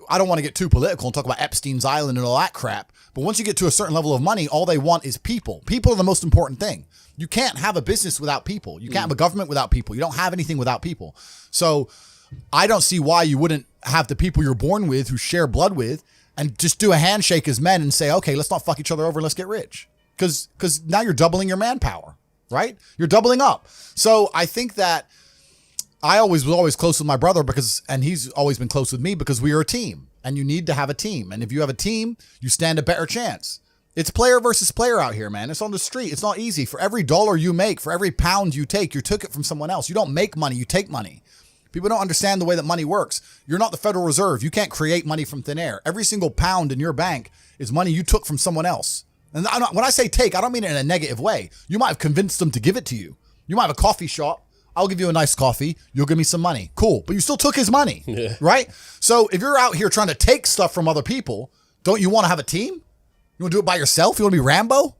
I don't want to get too political and talk about Epstein's Island and all that crap. But once you get to a certain level of money, all they want is people. People are the most important thing. You can't have a business without people. You can't have a government without people. You don't have anything without people. So I don't see why you wouldn't have the people you're born with, who share blood with, and just do a handshake as men and say, okay, let's not fuck each other over and let's get rich. Because now you're doubling your manpower, right? You're doubling up. So I think that I was always close with my brother and he's always been close with me because we are a team, and you need to have a team. And if you have a team, you stand a better chance. It's player versus player out here, man. It's on the street. It's not easy. For every dollar you make, for every pound you take, you took it from someone else. You don't make money, you take money. People don't understand the way that money works. You're not the Federal Reserve. You can't create money from thin air. Every single pound in your bank is money you took from someone else. And when I say take, I don't mean it in a negative way. You might have convinced them to give it to you. You might have a coffee shop. I'll give you a nice coffee. You'll give me some money. Cool. But you still took his money, right? So if you're out here trying to take stuff from other people, don't you want to have a team? You want to do it by yourself? You want to be Rambo?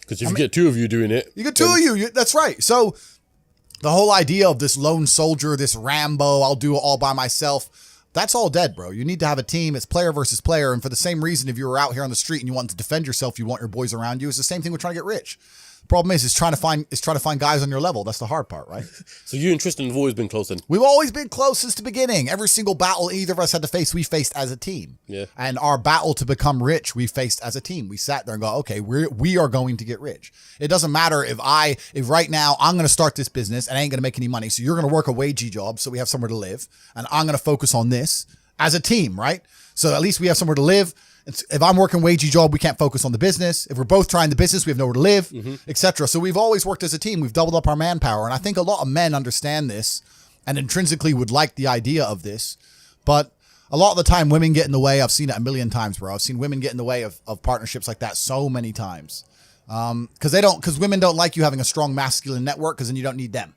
Because if you get two of you doing it. You get two of you. That's right. So the whole idea of this lone soldier, this Rambo, I'll do it all by myself, that's all dead, bro. You need to have a team. It's player versus player. And for the same reason, if you were out here on the street and you want to defend yourself, you want your boys around you. It's the same thing with trying to get rich. The problem is trying to find guys on your level. That's the hard part, right? So you and Tristan have always been close then? We've always been close since the beginning. Every single battle either of us had to face, we faced as a team. Yeah. And our battle to become rich, we faced as a team. We sat there and go, okay, we are going to get rich. It doesn't matter if right now I'm going to start this business and I ain't going to make any money. So you're going to work a wagey job so we have somewhere to live. And I'm going to focus on this as a team, right? So at least we have somewhere to live. If I'm working wagey job, we can't focus on the business. If we're both trying the business, we have nowhere to live, etc. So we've always worked as a team. We've doubled up our manpower. And I think a lot of men understand this and intrinsically would like the idea of this. But a lot of the time, women get in the way. I've seen it a million times, bro. I've seen women get in the way of partnerships like that so many times. Because women don't like you having a strong masculine network, because then you don't need them.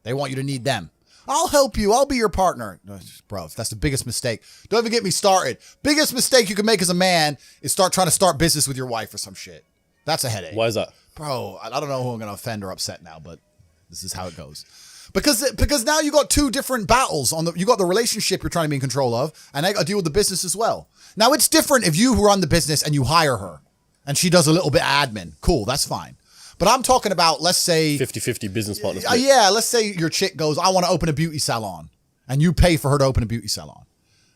They want you to need them. I'll help you. I'll be your partner. Bro, that's the biggest mistake. Don't even get me started. Biggest mistake you can make as a man is trying to start business with your wife or some shit. That's a headache. Why is that? Bro, I don't know who I'm going to offend or upset now, but this is how it goes. Because now you got two different battles. You got the relationship you're trying to be in control of, and I got to deal with the business as well. Now, it's different if you run the business and you hire her, and she does a little bit of admin. Cool, that's fine. But I'm talking about, let's say 50-50 business partners. Yeah, let's say your chick goes, I want to open a beauty salon, and you pay for her to open a beauty salon.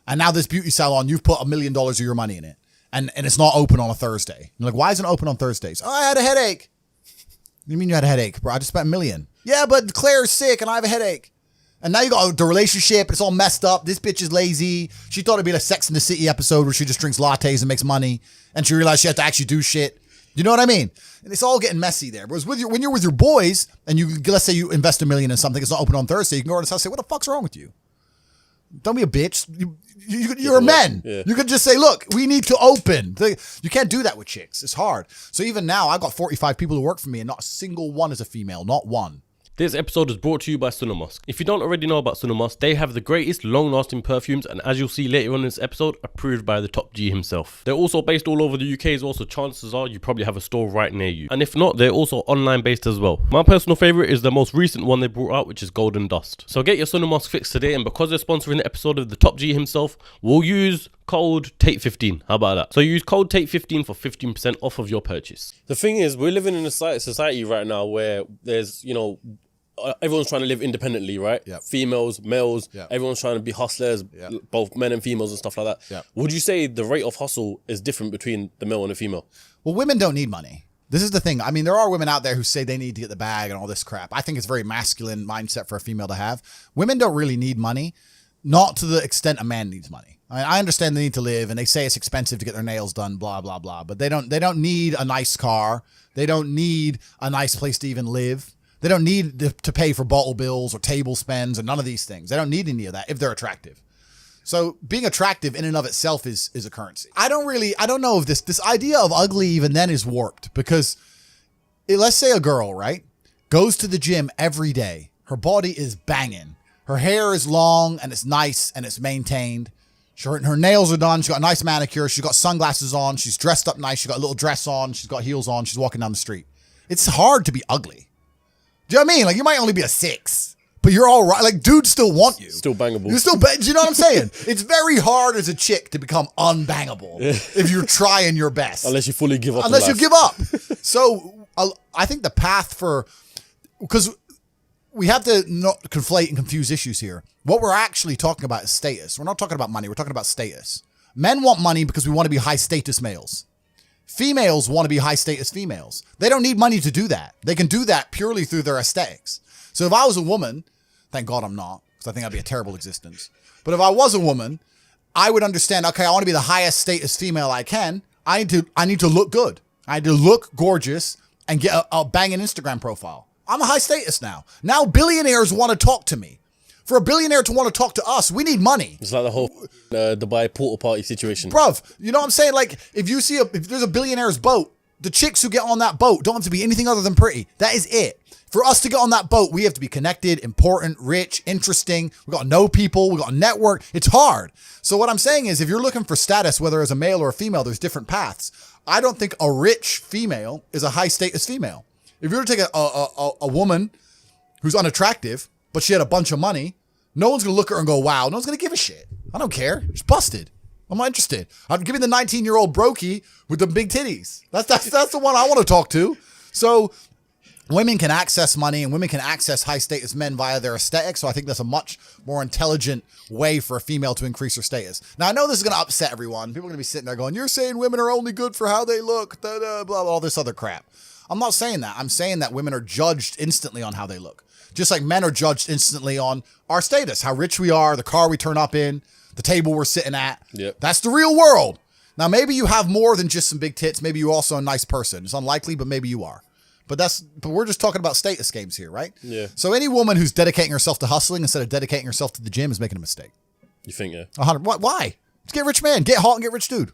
And now this beauty salon, you've put $1 million of your money in it, and it's not open on a Thursday. You're like, why isn't it open on Thursdays? Oh, I had a headache. What do you mean you had a headache, bro? I just spent $1 million. Yeah, but Claire's sick and I have a headache. And now you got the relationship. It's all messed up. This bitch is lazy. She thought it'd be a Sex in the City episode where she just drinks lattes and makes money, and she realized she had to actually do shit. You know what I mean? And it's all getting messy there. Whereas when you're with your boys and let's say you invest $1 million in something, it's not open on Thursday, you can go to the house and say, what the fuck's wrong with you? Don't be a bitch. You're a man. Yeah. You could just say, look, we need to open. You can't do that with chicks. It's hard. So even now, I've got 45 people who work for me, and not a single one is a female. Not one. This episode is brought to you by Sunamask. If you don't already know about Sunamask, they have the greatest long-lasting perfumes, and as you'll see later on in this episode, approved by the top G himself. They're also based all over the UK as well, so chances are you probably have a store right near you. And if not, they're also online based as well. My personal favourite is the most recent one they brought out, which is Golden Dust. So get your Sunamask fixed today, and because they're sponsoring the episode of the top G himself, we'll use code TATE15. How about that? So use code TATE15 for 15% off of your purchase. The thing is, we're living in a society right now where there's, everyone's trying to live independently, right? Yep. Females, males, Yep. everyone's trying to be hustlers, both men and females and stuff like that. Yep. Would you say the rate of hustle is different between the male and the female? Well, women don't need money. This is the thing. I mean, there are women out there who say they need to get the bag and all this crap. I think it's a very masculine mindset for a female to have. Women don't really need money, not to the extent a man needs money. I mean, I understand they need to live, and they say it's expensive to get their nails done, blah, blah, blah. But they don't need a nice car. They don't need a nice place to even live. They don't need to pay for bottle bills or table spends or none of these things. They don't need any of that if they're attractive. So being attractive in and of itself is a currency. I don't know if this idea of ugly even then is warped, because let's say a girl, right, goes to the gym every day. Her body is banging. Her hair is long and it's nice and it's maintained. Her nails are done. She's got a nice manicure. She's got sunglasses on. She's dressed up nice. She's got a little dress on. She's got heels on. She's walking down the street. It's hard to be ugly. Do you know what I mean? Like, you might only be a 6, but you're all right. Like, dudes still want you. Still bangable. You're still, do you know what I'm saying? It's very hard as a chick to become unbangable if you're trying your best. Unless you fully give up. Unless you give up. So I think the path because we have to not conflate and confuse issues here. What we're actually talking about is status. We're not talking about money. We're talking about status. Men want money because we want to be high status males. Females want to be high status females. They don't need money to do that. They can do that purely through their aesthetics. So if I was a woman, thank God I'm not, because I think that'd be a terrible existence. But if I was a woman, I would understand, okay, I want to be the highest status female I can. I need to look good. I need to look gorgeous and get a banging Instagram profile. I'm a high status now. Now billionaires want to talk to me. For a billionaire to want to talk to us, we need money. It's like the whole Dubai portal party situation. Bruv, you know what I'm saying? Like, if there's a billionaire's boat, the chicks who get on that boat don't have to be anything other than pretty. That is it. For us to get on that boat, we have to be connected, important, rich, interesting. We got to know people. We got to network. It's hard. So what I'm saying is, if you're looking for status, whether as a male or a female, there's different paths. I don't think a rich female is a high status female. If you were to take a woman who's unattractive, but she had a bunch of money, no one's going to look at her and go, wow. No one's going to give a shit. I don't care. She's busted. I'm not interested. I'd give me the 19-year-old brokey with the big titties. That's the one I want to talk to. So women can access money and women can access high status men via their aesthetics. So I think that's a much more intelligent way for a female to increase her status. Now, I know this is going to upset everyone. People are going to be sitting there going, you're saying women are only good for how they look, blah, blah, blah, all this other crap. I'm not saying that. I'm saying that women are judged instantly on how they look. Just like men are judged instantly on our status, how rich we are, the car we turn up in, the table we're sitting at. Yep. That's the real world. Now, maybe you have more than just some big tits. Maybe you're also a nice person. It's unlikely, but maybe you are. But we're just talking about status games here, right? Yeah. So any woman who's dedicating herself to hustling instead of dedicating herself to the gym is making a mistake. You think, yeah? 100. Why? Just get rich man. Get hot and get rich dude.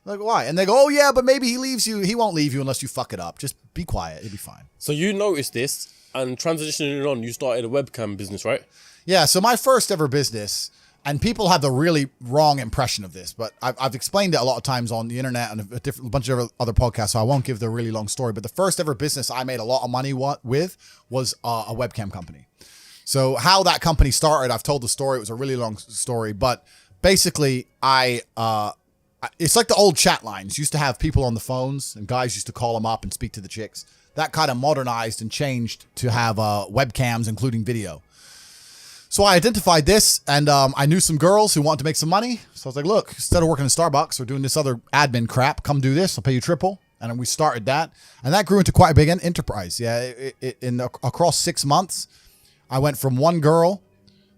Like, why? And they go, oh, yeah, but maybe he leaves you. He won't leave you unless you fuck it up. Just be quiet. It'll be fine. So you noticed this. And transitioning on, you started a webcam business, right? Yeah, so my first ever business, and people have the really wrong impression of this, but I've explained it a lot of times on the internet and a bunch of other podcasts, so I won't give the really long story. But the first ever business I made a lot of money with was a webcam company. So how that company started, I've told the story. It was a really long story, but basically it's like the old chat lines. Used to have people on the phones, and guys used to call them up and speak to the chicks. That kind of modernized and changed to have webcams, including video. So I identified this, and I knew some girls who wanted to make some money. So I was like, look, instead of working in Starbucks or doing this other admin crap, come do this. I'll pay you triple. And then we started that. And that grew into quite a big enterprise. Yeah, across 6 months, I went from one girl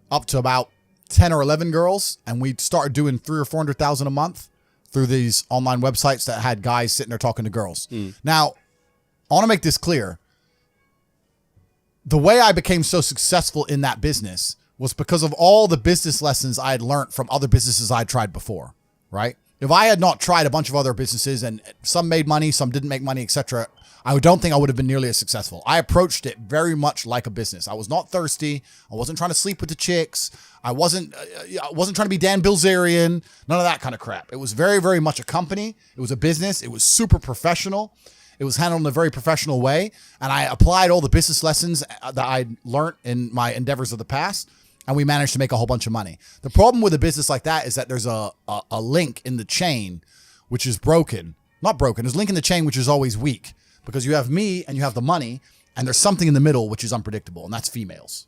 up to about 10 or 11 girls. And we started doing 300,000 or 400,000 a month through these online websites that had guys sitting there talking to girls. Now, I want to make this clear. The way I became so successful in that business was because of all the business lessons I had learned from other businesses I'd tried before, right? If I had not tried a bunch of other businesses and some made money, some didn't make money, etc., I don't think I would have been nearly as successful. I approached it very much like a business. I was not thirsty. I wasn't trying to sleep with the chicks. I wasn't trying to be Dan Bilzerian, none of that kind of crap. It was very, very much a company. It was a business. It was super professional. It was handled in a very professional way. And I applied all the business lessons that I'd learned in my endeavors of the past. And we managed to make a whole bunch of money. The problem with a business like that is that there's a link in the chain, which is broken. Not broken. There's a link in the chain, which is always weak. Because you have me and you have the money. And there's something in the middle, which is unpredictable. And that's females.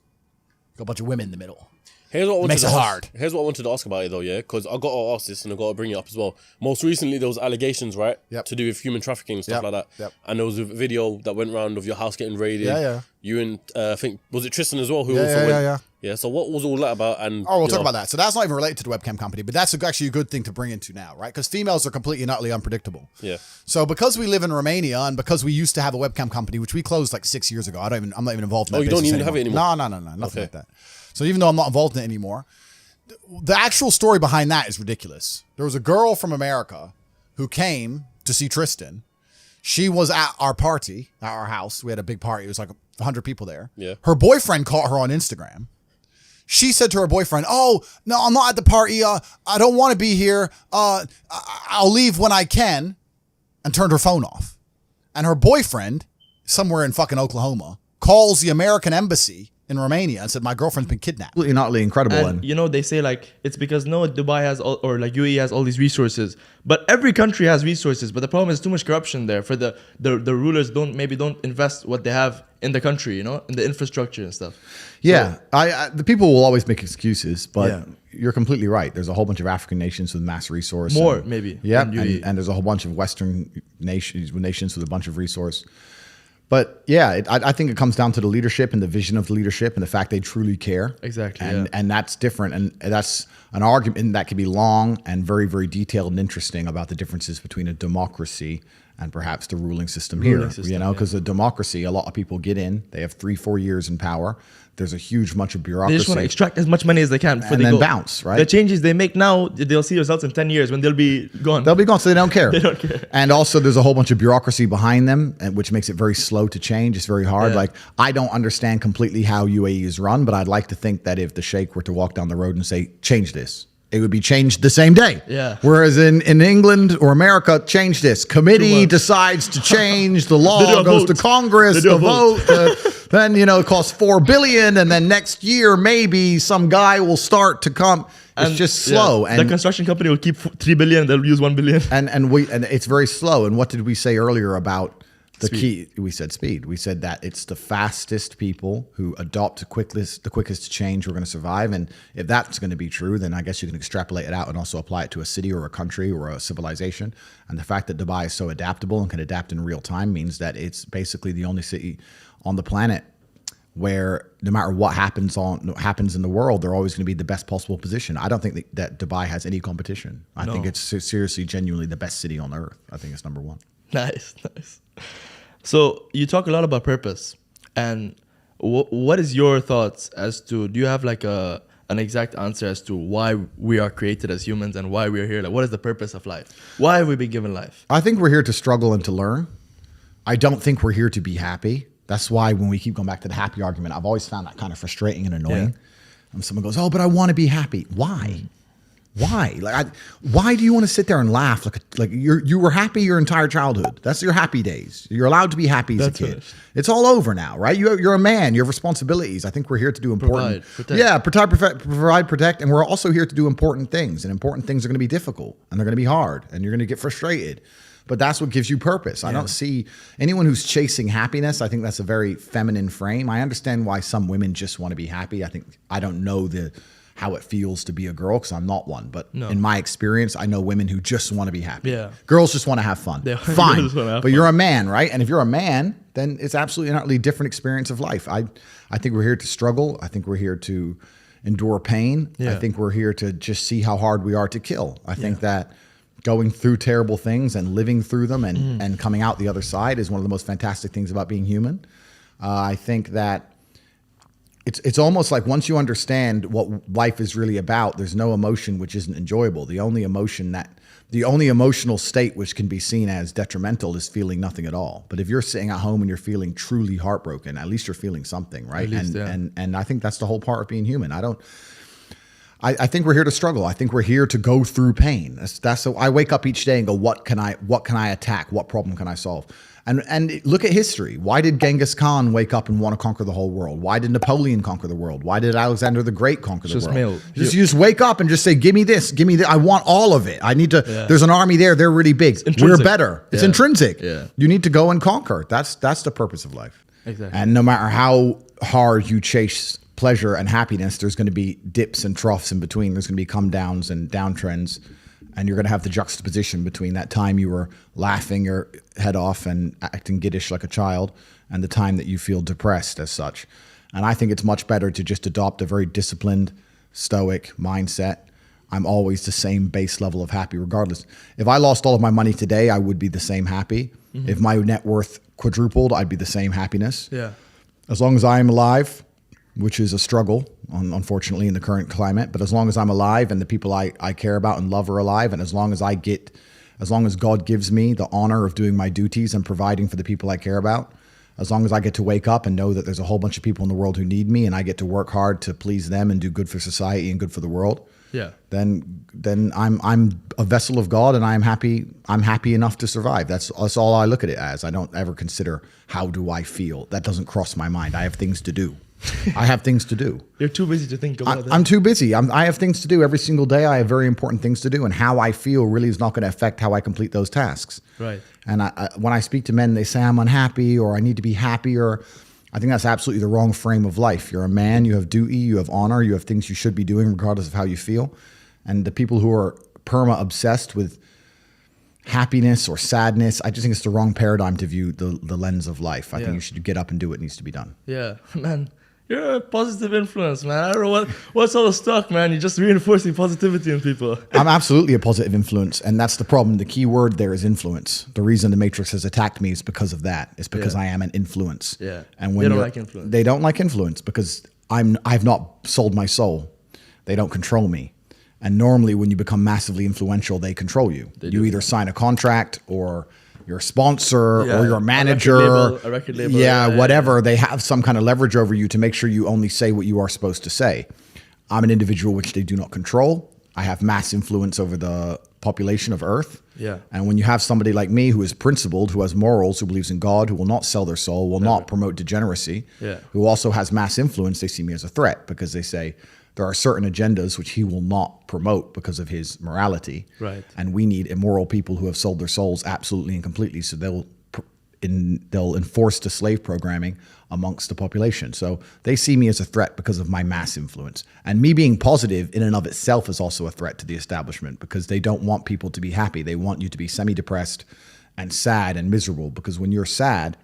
Got a bunch of women in the middle. Here's what makes it hard. Here's what I wanted to ask about it though, yeah? Because I got to ask this and I got to bring it up as well. Most recently, there was allegations, right? Yep. To do with human trafficking and stuff like that. Yep. And there was a video that went around of your house getting raided. Yeah. You and, I think, was it Tristan as well? Who Yeah. Yeah, so what was all that about? And we'll talk about that. So that's not even related to the webcam company, but that's actually a good thing to bring into now, right? Because females are completely and utterly unpredictable. Yeah. So because we live in Romania and because we used to have a webcam company, which we closed like 6 years ago, I'm not even involved in that. Oh, you don't even have it anymore? No, nothing like that. So even though I'm not involved in it anymore, the actual story behind that is ridiculous. There was a girl from America who came to see Tristan. She was at our party, at our house. We had a big party. It was like 100 people there. Yeah. Her boyfriend caught her on Instagram. She said to her boyfriend, oh, no, I'm not at the party. I don't want to be here. I'll leave when I can. And turned her phone off. And her boyfriend, somewhere in fucking Oklahoma, calls the American embassy in Romania and said, my girlfriend's been kidnapped. Absolutely not really incredible. And you know, they say like it's because Dubai has all, or like UAE has all these resources, but every country has resources. But the problem is too much corruption there. For the rulers don't invest what they have in the country, you know, in the infrastructure and stuff. Yeah, I the people will always make excuses, but Yeah. you're completely right. There's a whole bunch of African nations with mass resource. More, maybe, Yeah, than UAE. and there's a whole bunch of Western nations with a bunch of resource. But yeah, I think it comes down to the leadership and the vision of the leadership and the fact they truly care. Exactly, And that's different. And that's an argument that can be long and very, very detailed and interesting about the differences between a democracy and perhaps the ruling system here. System, You know, because a democracy, a lot of people get in, they have 3-4 years in power. There's a huge bunch of bureaucracy. They just want to extract as much money as they can before And they then go. bounce, right? The changes they make now, they'll see results in 10 years when they'll be gone. They'll be gone, so they don't care. They don't care. And also, there's a whole bunch of bureaucracy behind them, which makes it very slow to change. It's very hard. Yeah. Like, I don't understand completely how UAE is run, but I'd like to think that if the sheikh were to walk down the road and say, change this, it would be changed the same day. Yeah. Whereas in England or America, change this. Committee 2 months. decides to change. The law They do a goes to vote. Congress. They do The a vote. vote. Then, you know, it costs $4 billion. And then next year, maybe some guy will start to come. It's just slow. Yeah. The construction company will keep 3 billion, they'll use 1 billion. And it's very slow. And what did we say earlier about the key? We said speed. We said that it's the fastest people who adopt the quickest change who are going to survive. And if that's going to be true, then I guess you can extrapolate it out and also apply it to a city or a country or a civilization. And the fact that Dubai is so adaptable and can adapt in real time means that it's basically the only city on the planet where no matter what happens in the world, they're always going to be the best possible position. I don't think that Dubai has any competition. I think it's seriously, genuinely the best city on earth. I think it's number one. Nice. So you talk a lot about purpose, and what is your thoughts as to, do you have like an exact answer as to why we are created as humans and why we are here? Like, what is the purpose of life? Why have we been given life? I think we're here to struggle and to learn. I don't think we're here to be happy. That's why when we keep going back to the happy argument, I've always found that kind of frustrating and annoying. And someone goes, "Oh, but I want to be happy." Why? Why? Why do you want to sit there and laugh like you were happy your entire childhood? That's your happy days. You're allowed to be happy as a kid. Finished. It's all over now, right? You're a man. You have responsibilities. I think we're here to do important. Provide, protect, and we're also here to do important things. And important things are going to be difficult, and they're going to be hard, and you're going to get frustrated. But that's what gives you purpose. I don't see anyone who's chasing happiness. I think that's a very feminine frame. I understand why some women just want to be happy. I don't know how it feels to be a girl because I'm not one. But in my experience, I know women who just want to be happy. Yeah. Girls just want to have fun. Fine. But you're a man, right? And if you're a man, then it's absolutely an utterly different experience of life. I think we're here to struggle. I think we're here to endure pain. Yeah. I think we're here to just see how hard we are to kill. I think that going through terrible things and living through them and coming out the other side is one of the most fantastic things about being human. I think that it's almost like once you understand what life is really about, there's no emotion which isn't enjoyable. The only emotional state which can be seen as detrimental is feeling nothing at all. But if you're sitting at home and you're feeling truly heartbroken, at least you're feeling something, right? And I think that's the whole part of being human. I think we're here to struggle. I think we're here to go through pain. So I wake up each day and go, what can I attack? What problem can I solve? And look at history. Why did Genghis Khan wake up and want to conquer the whole world? Why did Napoleon conquer the world? Why did Alexander the Great conquer the world? You just wake up and just say, give me this, give me that. I want all of it. I need to, there's an army there. They're really big. We're better. It's intrinsic. Yeah. You need to go and conquer. That's the purpose of life. Exactly. And no matter how hard you chase pleasure and happiness, there's going to be dips and troughs in between. There's going to be come downs and downtrends. And you're going to have the juxtaposition between that time you were laughing your head off and acting giddish like a child and the time that you feel depressed as such. And I think it's much better to just adopt a very disciplined, stoic mindset. I'm always the same base level of happy regardless. If I lost all of my money today, I would be the same happy. Mm-hmm. If my net worth quadrupled, I'd be the same happiness. Yeah. As long as I'm alive, which is a struggle, unfortunately, in the current climate. But as long as I'm alive and the people I care about and love are alive, and as long as God gives me the honor of doing my duties and providing for the people I care about, as long as I get to wake up and know that there's a whole bunch of people in the world who need me and I get to work hard to please them and do good for society and good for the world, then I'm a vessel of God and I'm happy enough to survive. That's all I look at it as. I don't ever consider how do I feel. That doesn't cross my mind. I have things to do. I have things to do. You're too busy to think about that. I'm too busy. I have things to do every single day. I have very important things to do, and how I feel really is not going to affect how I complete those tasks. Right. And when I speak to men, they say I'm unhappy or I need to be happier. I think that's absolutely the wrong frame of life. You're a man. You have duty. You have honor. You have things you should be doing regardless of how you feel. And the people who are perma-obsessed with happiness or sadness, I just think it's the wrong paradigm to view the lens of life. I think you should get up and do what needs to be done. Yeah, man. You're a positive influence, man. I don't know what's all the stuff, man. You're just reinforcing positivity in people. I'm absolutely a positive influence, and that's the problem. The key word there is influence. The reason the Matrix has attacked me is because of that. It's because I am an influence. Yeah. And when they don't like influence. They don't like influence because I've not sold my soul. They don't control me. And normally when you become massively influential, they control you. You either sign a contract or you're a sponsor or you're a manager. A record label. Yeah, whatever. They have some kind of leverage over you to make sure you only say what you are supposed to say. I'm an individual which they do not control. I have mass influence over the population of Earth. Yeah. And when you have somebody like me who is principled, who has morals, who believes in God, who will not sell their soul, will not promote degeneracy, who also has mass influence, they see me as a threat because they say there are certain agendas which he will not promote because of his morality. Right. And we need immoral people who have sold their souls absolutely and completely. So they'll enforce the slave programming amongst the population. So they see me as a threat because of my mass influence. And me being positive in and of itself is also a threat to the establishment because they don't want people to be happy. They want you to be semi-depressed and sad and miserable because when you're sad,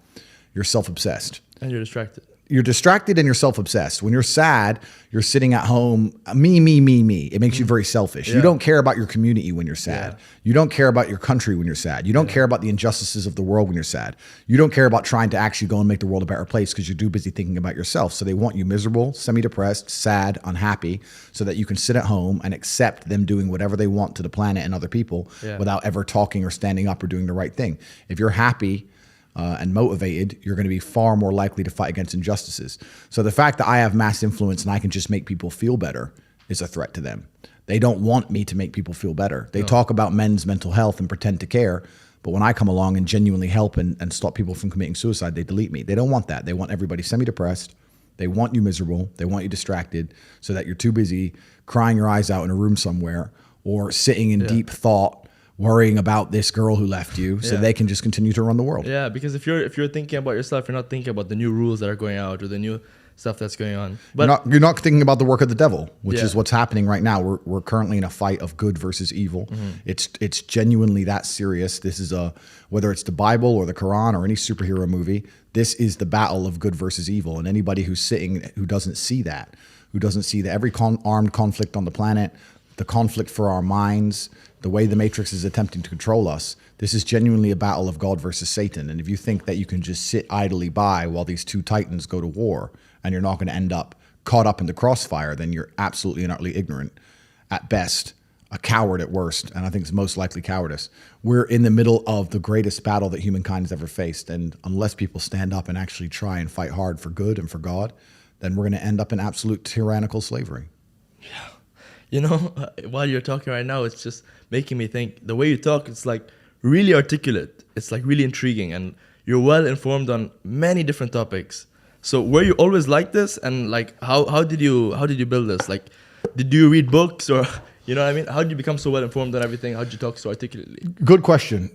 you're self-obsessed. And you're distracted. You're distracted and you're self-obsessed. When you're sad, you're sitting at home, me, me, me, me. It makes you very selfish. You don't care about your community when you're sad. You don't care about your country when you're sad. You don't care about the injustices of the world when you're sad. You don't care about trying to actually go and make the world a better place because you're too busy thinking about yourself. So they want you miserable, semi-depressed, sad, unhappy, so that you can sit at home and accept them doing whatever they want to the planet and other people without ever talking or standing up or doing the right thing. If you're happy and motivated, you're going to be far more likely to fight against injustices. So the fact that I have mass influence and I can just make people feel better is a threat to them. They don't want me to make people feel better. They talk about men's mental health and pretend to care, but when I come along and genuinely help and stop people from committing suicide, they delete me. They don't want that. They want everybody semi-depressed. They want you miserable. They want you distracted so that you're too busy crying your eyes out in a room somewhere or sitting in deep thought worrying about this girl who left you so they can just continue to run the world. Yeah, because if you're thinking about yourself, you're not thinking about the new rules that are going out or the new stuff that's going on. But you're not thinking about the work of the devil, which is what's happening right now. We're currently in a fight of good versus evil. It's genuinely that serious. This is whether it's the Bible or the Quran or any superhero movie, this is the battle of good versus evil. And anybody who's who doesn't see that every armed conflict on the planet, the conflict for our minds, the way the Matrix is attempting to control us, this is genuinely a battle of God versus Satan. And if you think that you can just sit idly by while these two titans go to war and you're not going to end up caught up in the crossfire, then you're absolutely and utterly ignorant at best, a coward at worst, and I think it's most likely cowardice. We're in the middle of the greatest battle that humankind has ever faced, and unless people stand up and actually try and fight hard for good and for God, then we're going to end up in absolute tyrannical slavery. Yeah. You know, while you're talking right now, it's just making me think. The way you talk, it's like really articulate. It's like really intriguing, and you're well informed on many different topics. So were you always like this? And like, how did you build this? Like, did you read books or, you know what I mean? How did you become so well informed on everything? How did you talk so articulately? Good question.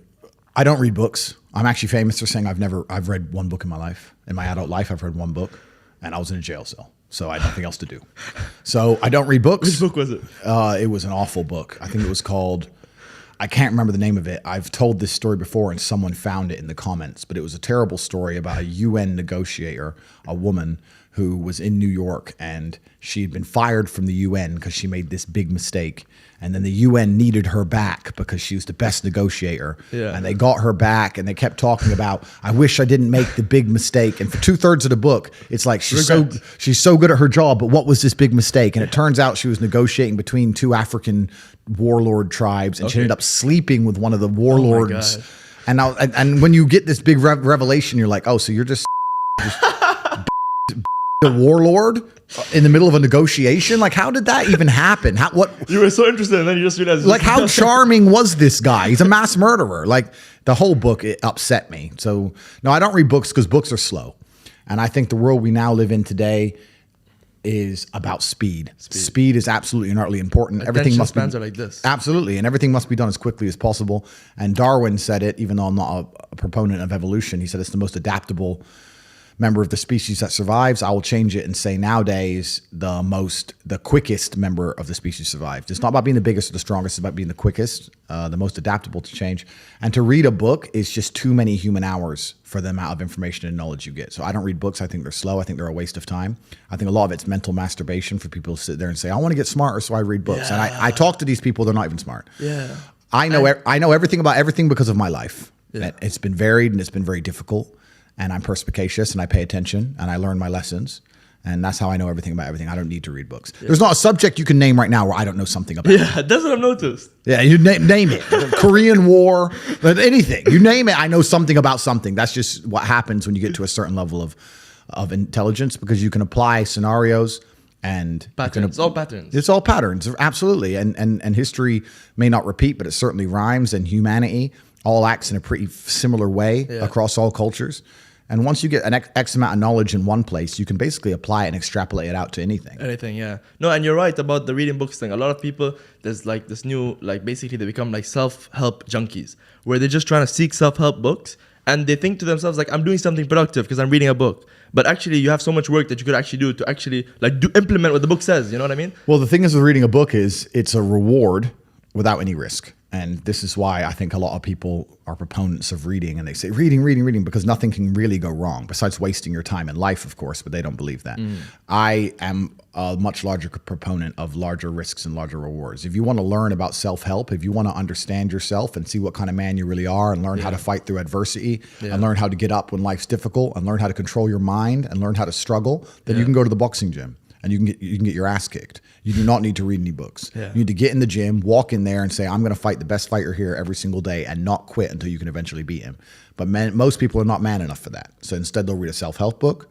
I don't read books. I'm actually famous for saying I've read one book in my life. In my adult life, I've read one book, and I was in a jail cell. So I had nothing else to do. So I don't read books. Which book was it? It was an awful book. I think it was called, I can't remember the name of it. I've told this story before and someone found it in the comments, but it was a terrible story about a UN negotiator, a woman who was in New York, and she'd been fired from the UN because she made this big mistake. And then the UN needed her back because she was the best negotiator. Yeah. And they got her back, and they kept talking about, I wish I didn't make the big mistake. And for 2/3 of the book, it's like she's so good at her job, but what was this big mistake? And it turns out she was negotiating between two African warlord tribes, and she ended up sleeping with one of the warlords. And now, and when you get this big revelation, you're like, oh, so you're just a warlord in the middle of a negotiation? Like, how did that even happen? What you were so interested, and then you just realized, like, how charming was this guy? He's a mass murderer. Like, the whole book, it upset me. So no, I don't read books because books are slow. And I think the world we now live in today is about speed. Speed is absolutely and utterly important. Attention spans are like this. Absolutely, and everything must be done as quickly as possible. And Darwin said it, even though I'm not a proponent of evolution. He said it's the most adaptable member of the species that survives. I will change it and say nowadays the quickest member of the species survived. It's not about being the biggest or the strongest. It's about being the quickest, the most adaptable to change. And to read a book is just too many human hours for the amount of information and knowledge you get. So I don't read books. I think they're slow. I think they're a waste of time. I think a lot of it's mental masturbation for people to sit there and say, I want to get smarter, so I read books. And I talk to these people, they're not even smart. Yeah. I know everything about everything because of my life. Yeah. It's been varied and it's been very difficult. And I'm perspicacious and I pay attention and I learn my lessons. And that's how I know everything about everything. I don't need to read books. Yeah. There's not a subject you can name right now where I don't know something about. Yeah, that's what I've noticed. Yeah, you name it. The Korean War, anything. You name it, I know something about something. That's just what happens when you get to a certain level of intelligence, because you can apply scenarios and patterns. It's all patterns. It's all patterns, absolutely. And history may not repeat, but it certainly rhymes. And humanity all acts in a pretty similar way across all cultures. And once you get an X amount of knowledge in one place, you can basically apply it and extrapolate it out to anything. Anything, yeah. No, and you're right about the reading books thing. A lot of people, there's like this new, like basically they become like self-help junkies, where they're just trying to seek self-help books. And they think to themselves, like, I'm doing something productive because I'm reading a book. But actually, you have so much work that you could actually do to actually implement what the book says. You know what I mean? Well, the thing is with reading a book is it's a reward without any risk. And this is why I think a lot of people are proponents of reading, and they say reading, because nothing can really go wrong besides wasting your time in life, of course, but they don't believe that. I am a much larger proponent of larger risks and larger rewards. If you want to learn about self-help, if you want to understand yourself and see what kind of man you really are and learn how to fight through adversity and learn how to get up when life's difficult and learn how to control your mind and learn how to struggle, then you can go to the boxing gym. And you can get your ass kicked. You do not need to read any books. Yeah. You need to get in the gym, walk in there and say, I'm going to fight the best fighter here every single day and not quit until you can eventually beat him. But most people are not man enough for that. So instead they'll read a self-help book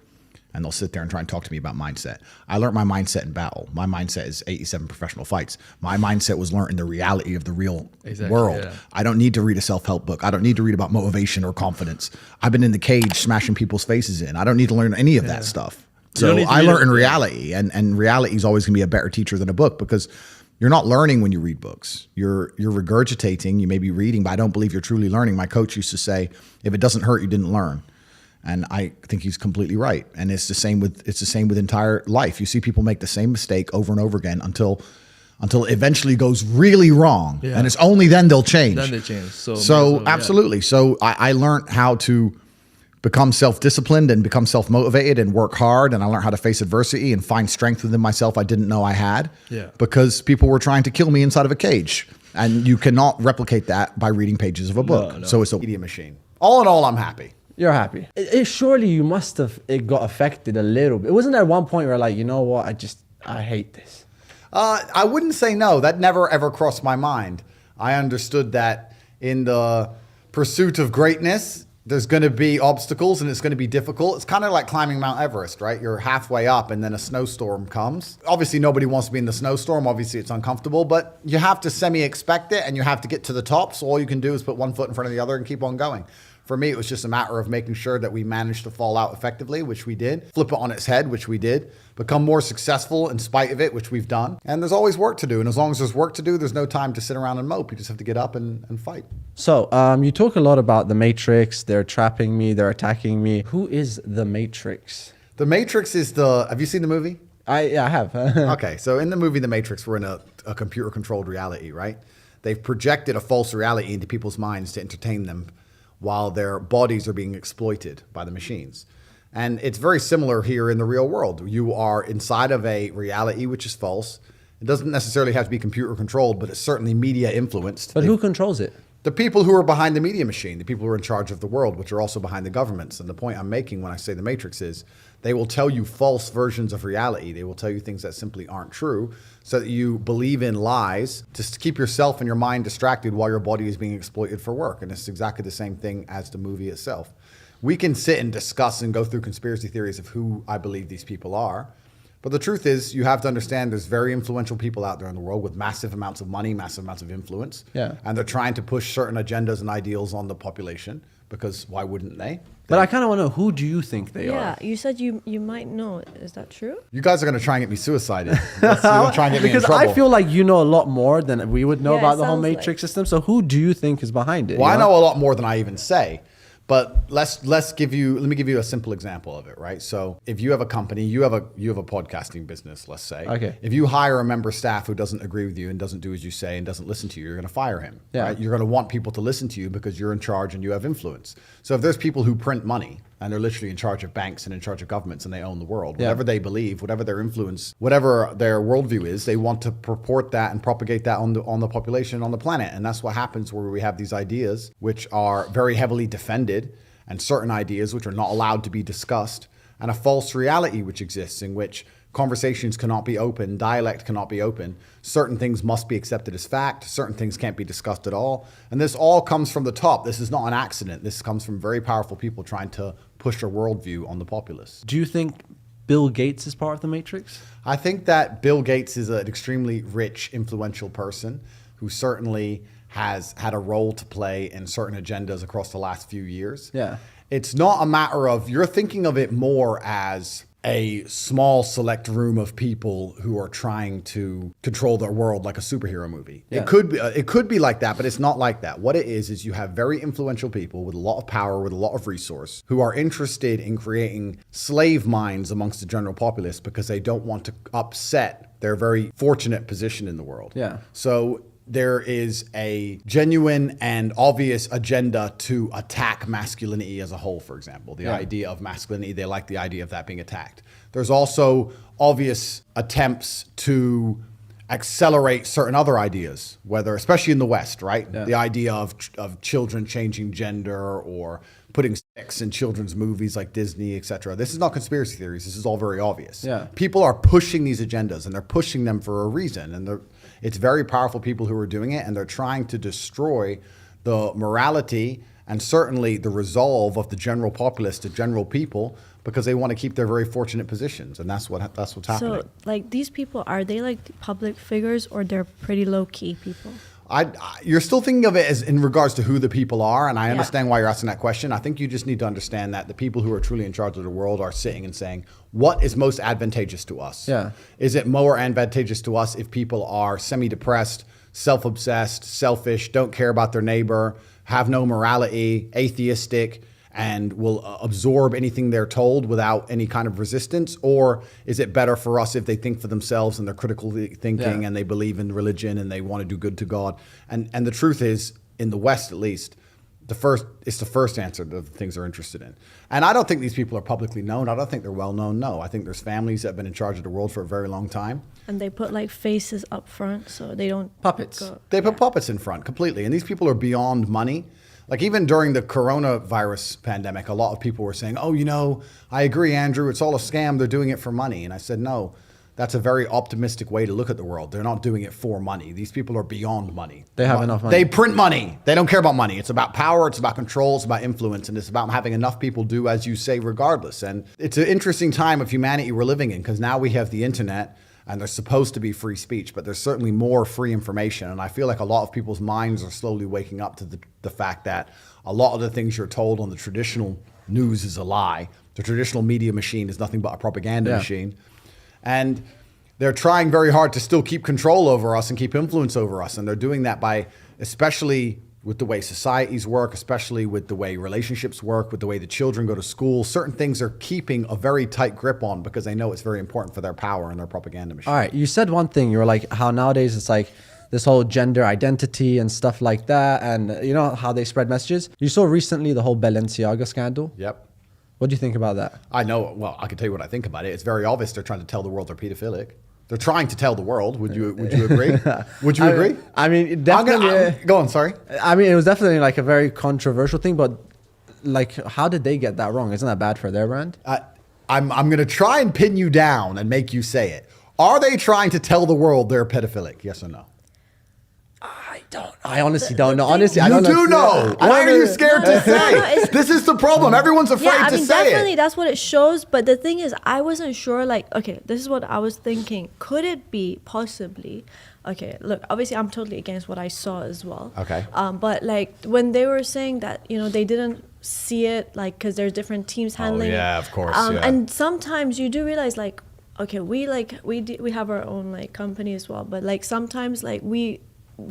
and they'll sit there and try and talk to me about mindset. I learned my mindset in battle. My mindset is 87 professional fights. My mindset was learned in the reality of the real world. Yeah. I don't need to read a self-help book. I don't need to read about motivation or confidence. I've been in the cage smashing people's faces in. I don't need to learn any of that stuff. So I learn in reality, and reality is always going to be a better teacher than a book, because you're not learning when you read books. You're regurgitating. You may be reading, but I don't believe you're truly learning. My coach used to say, if it doesn't hurt, you didn't learn. And I think he's completely right. And it's the same with entire life. You see people make the same mistake over and over again until it eventually goes really wrong. Yeah. And it's only then they'll change. Then they change. So absolutely. So I learned how to become self-disciplined and become self-motivated and work hard. And I learned how to face adversity and find strength within myself I didn't know I had, because people were trying to kill me inside of a cage. And you cannot replicate that by reading pages of a book. No. So it's a media machine. All in all, I'm happy. You're happy. Surely you must have got affected a little bit. Wasn't there one point where like, you know what, I hate this? I wouldn't say no. That never ever crossed my mind. I understood that in the pursuit of greatness, there's going to be obstacles and it's going to be difficult. It's kind of like climbing Mount Everest, right? You're halfway up and then a snowstorm comes. Obviously, nobody wants to be in the snowstorm. Obviously, it's uncomfortable, but you have to semi-expect it and you have to get to the top. So all you can do is put one foot in front of the other and keep on going. For me, it was just a matter of making sure that we managed to fall out effectively, which we did. Flip it on its head, which we did. Become more successful in spite of it, which we've done. And there's always work to do. And as long as there's work to do, there's no time to sit around and mope. You just have to get up and fight. So you talk a lot about the Matrix. They're trapping me. They're attacking me. Who is the Matrix? The Matrix is have you seen the movie? I have. Okay, so in the movie The Matrix, we're in a computer-controlled reality, right? They've projected a false reality into people's minds to entertain them while their bodies are being exploited by the machines. And it's very similar here in the real world. You are inside of a reality which is false. It doesn't necessarily have to be computer controlled, but it's certainly media influenced. But who controls it? The people who are behind the media machine, the people who are in charge of the world, which are also behind the governments. And the point I'm making when I say the Matrix is they will tell you false versions of reality. They will tell you things that simply aren't true so that you believe in lies to keep yourself and your mind distracted while your body is being exploited for work. And it's exactly the same thing as the movie itself. We can sit and discuss and go through conspiracy theories of who I believe these people are. But the truth is, you have to understand there's very influential people out there in the world with massive amounts of money, massive amounts of influence. Yeah. And they're trying to push certain agendas and ideals on the population. because why wouldn't they? But I kind of want to know, who do you think they Yeah, are? you said you might know. Is that true? You guys are going to try and get me suicided. You're gonna try and get me in Because trouble. I feel like you know a lot more than we would know Yeah, about it the whole sounds Matrix system. So who do you think is behind it? Well, you I know a lot more than I even say. But let me give you a simple example of it, right? So if you have a company, you have a podcasting business, let's say. Okay. If you hire a member of staff who doesn't agree with you and doesn't do as you say and doesn't listen to you, you're going to fire him. Yeah. Right? You're going to want people to listen to you because you're in charge and you have influence. So if there's people who print money and they're literally in charge of banks and in charge of governments and they own the world, whatever they believe, whatever their influence, whatever their worldview is, they want to purport that and propagate that on the population, on the planet. And that's what happens where we have these ideas which are very heavily defended, and certain ideas which are not allowed to be discussed, and a false reality which exists in which conversations cannot be open, dialect cannot be open, certain things must be accepted as fact, certain things can't be discussed at all. And this all comes from the top. This is not an accident. This comes from very powerful people trying to push a worldview on the populace. Do you think Bill Gates is part of the Matrix? I think that Bill Gates is an extremely rich, influential person who certainly has had a role to play in certain agendas across the last few years. Yeah. It's not a matter of, you're thinking of it more as a small select room of people who are trying to control their world like a superhero movie. Yeah. It could be like that, but it's not like that. What it is you have very influential people with a lot of power, with a lot of resource, who are interested in creating slave minds amongst the general populace because they don't want to upset their very fortunate position in the world. Yeah. So there is a genuine and obvious agenda to attack masculinity as a whole, for example. The idea of masculinity, they like the idea of that being attacked. There's also obvious attempts to accelerate certain other ideas, whether, especially in the West, right? Yeah. The idea of children changing gender or putting sex in children's movies like Disney, etc. This is not conspiracy theories. This is all very obvious. Yeah. People are pushing these agendas, and they're pushing them for a reason. And it's very powerful people who are doing it, and they're trying to destroy the morality and certainly the resolve of the general populace, the general people, because they want to keep their very fortunate positions, and that's what's happening. So, like, these people, are they like public figures, or they're pretty low key people? You're still thinking of it as in regards to who the people are, and I Yeah. understand why you're asking that question. I think you just need to understand that the people who are truly in charge of the world are sitting and saying, what is most advantageous to us? Yeah. Is it more advantageous to us if people are semi-depressed, self-obsessed, selfish, don't care about their neighbor, have no morality, atheistic, and will absorb anything they're told without any kind of resistance? Or is it better for us if they think for themselves and they're critically thinking and they believe in religion and they want to do good to God? And the truth is, in the West at least, it's the first answer to the things they're interested in. And I don't think these people are publicly known. I don't think they're well known. No, I think there's families that have been in charge of the world for a very long time. And they put like faces up front so they don't Puppets. They put puppets in front completely. And these people are beyond money. Like even during the coronavirus pandemic, a lot of people were saying, oh, I agree, Andrew, it's all a scam. They're doing it for money. And I said, no, that's a very optimistic way to look at the world. They're not doing it for money. These people are beyond money. They have enough money. They print money. They don't care about money. It's about power. It's about control. It's about influence. And it's about having enough people do as you say regardless. And it's an interesting time of humanity we're living in, because now we have the internet, and there's supposed to be free speech, but there's certainly more free information. And I feel like a lot of people's minds are slowly waking up to the fact that a lot of the things you're told on the traditional news is a lie. The traditional media machine is nothing but a propaganda machine. And they're trying very hard to still keep control over us and keep influence over us. And they're doing that by, especially with the way societies work, especially with the way relationships work, with the way the children go to school, certain things they're keeping a very tight grip on because they know it's very important for their power and their propaganda machine. All right, you said one thing. You were like, how nowadays it's like this whole gender identity and stuff like that, and you know how they spread messages. You saw recently the whole Balenciaga scandal. Yep. What do you think about that? I know. Well, I can tell you what I think about it. It's very obvious they're trying to tell the world they're pedophilic. They're trying to tell the world. Would you agree? Would you agree? I mean, definitely. Go on. Sorry. I mean, it was definitely like a very controversial thing, but like, how did they get that wrong? Isn't that bad for their brand? I'm going to try and pin you down and make you say it. Are they trying to tell the world they're pedophilic? Yes or no? I honestly don't know. Honestly, I You don't do know. Why are you scared to say? it's- This is the problem. Everyone's afraid Yeah, I to mean, say definitely it. that's what it shows. But the thing is, I wasn't sure. Like, okay, this is what I was thinking. Could it be possibly? Okay, look, obviously, I'm totally against what I saw as well. Okay. But like when they were saying that, they didn't see it, like, because there's different teams handling yeah, it. of course, yeah. And sometimes you do realize, like, okay, we have our own like company as well, but like sometimes like we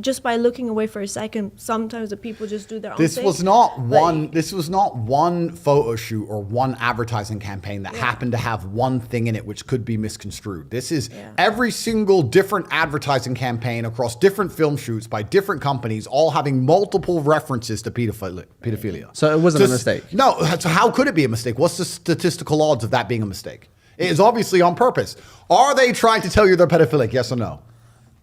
just by looking away for a second, sometimes the people just do their own This thing. was not But- one. This was not one photo shoot or one advertising campaign that happened to have one thing in it which could be misconstrued. This is every single different advertising campaign across different film shoots by different companies, all having multiple references to pedophilia. So it wasn't a mistake? No. So how could it be a mistake? What's the statistical odds of that being a mistake? It is obviously on purpose. Are they trying to tell you they're pedophilic? Yes or no?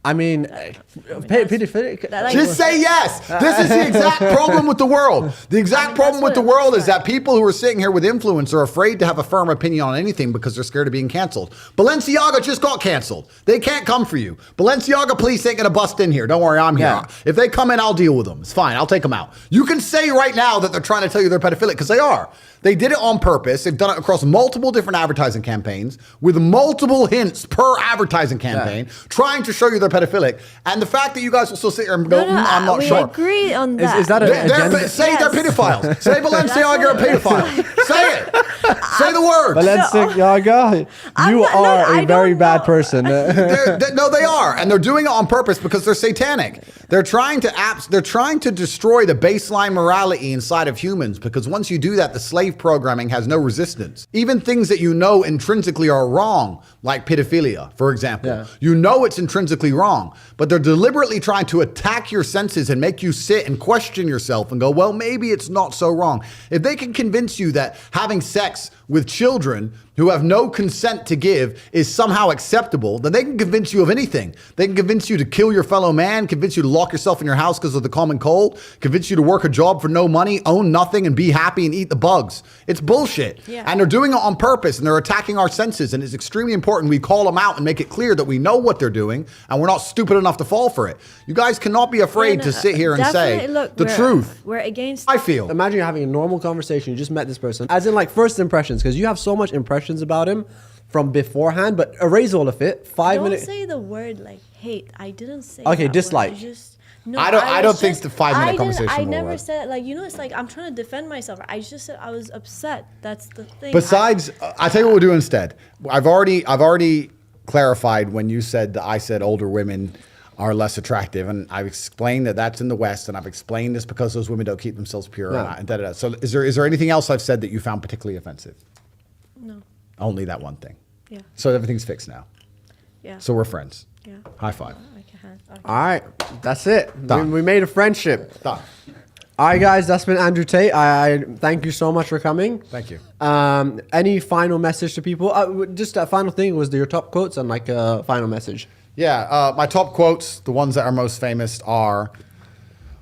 I mean, pedophilic. that, like, Just say yes. This is the exact problem with the world. The exact problem with the world is that people who are sitting here with influence are afraid to have a firm opinion on anything because they're scared of being canceled. Balenciaga just got canceled. They can't come for you. Balenciaga police ain't going to bust in here. Don't worry, I'm here. Yeah. If they come in, I'll deal with them. It's fine. I'll take them out. You can say right now that they're trying to tell you they're pedophilic because they are. They did it on purpose. They've done it across multiple different advertising campaigns with multiple hints per advertising campaign, trying to show you they're pedophilic. And the fact that you guys will still sit here and go, I'm not we sure. agree on that. Is that a agenda? Say they're pedophiles. Say Balenciaga are a pedophile. Say it. Say the word. Balenciaga, I'm you not- no, are I a very don't bad know. person. No, they are, and they're doing it on purpose because they're satanic. They're trying to destroy the baseline morality inside of humans because once you do that, the slave programming has no resistance. Even things that you know intrinsically are wrong, like pedophilia, for example. Yeah. You know it's intrinsically wrong, but they're deliberately trying to attack your senses and make you sit and question yourself and go, well, maybe it's not so wrong. If they can convince you that having sex with children who have no consent to give is somehow acceptable, then they can convince you of anything. They can convince you to kill your fellow man, convince you to lock yourself in your house because of the common cold, convince you to work a job for no money, own nothing, and be happy and eat the bugs. It's bullshit. Yeah. And they're doing it on purpose, and they're attacking our senses, and it's extremely important we call them out and make it clear that we know what they're doing, and we're not stupid enough to fall for it. You guys cannot be afraid to sit here and say definitely, look, the truth. We're against. I feel. Imagine you're having a normal conversation. You just met this person, as in like first impressions, because you have so much impressions about him from beforehand. But erase all of it. 5 Don't minutes. say the word like hate. I didn't say. Okay, that dislike. Word. Just, no, I don't was think just- the 5 minute I didn't- conversation I will never work. said like it's like I'm trying to defend myself. I just said I was upset. That's the thing. Besides, I tell you what we'll do instead. I've already clarified when you said that I said older women are less attractive, and I've explained that that's in the West, and I've explained this because those women don't keep themselves pure. Yeah. And da-da-da. So is there anything else I've said that you found particularly offensive? No. Only that one thing. Yeah. So everything's fixed now. Yeah. So we're friends. Yeah. High five. I can't. Okay. All right, that's it. Done. We made a friendship. Done. All right, guys, that's been Andrew Tate. I thank you so much for coming. Thank you. Any final message to people? Just a final thing was your top quotes and like a final message. Yeah, my top quotes, the ones that are most famous are,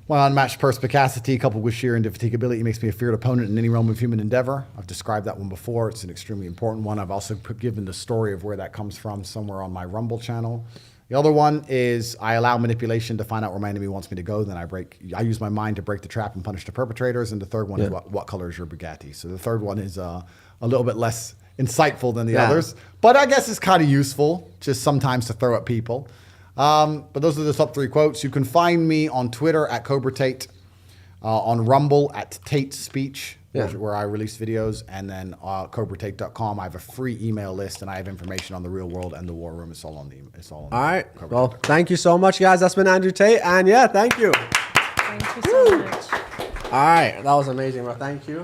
my unmatched perspicacity coupled with sheer indefatigability makes me a feared opponent in any realm of human endeavor. I've described that one before. It's an extremely important one. I've also given the story of where that comes from somewhere on my Rumble channel. The other one is I allow manipulation to find out where my enemy wants me to go. Then I use my mind to break the trap and punish the perpetrators. And the third one is what color is your Bugatti? So the third one is a little bit less insightful than the others, but I guess it's kind of useful just sometimes to throw at people. But those are the top 3 quotes. You can find me on Twitter at Cobra Tate, on Rumble at Tate Speech, where I release videos, and then CobraTate.com. I have a free email list, and I have information on the real world and the war room. It's all on the. All right. Well, thank you so much, guys. That's been Andrew Tate, and yeah, thank you. Thank you so much. All right, that was amazing, bro. Thank you.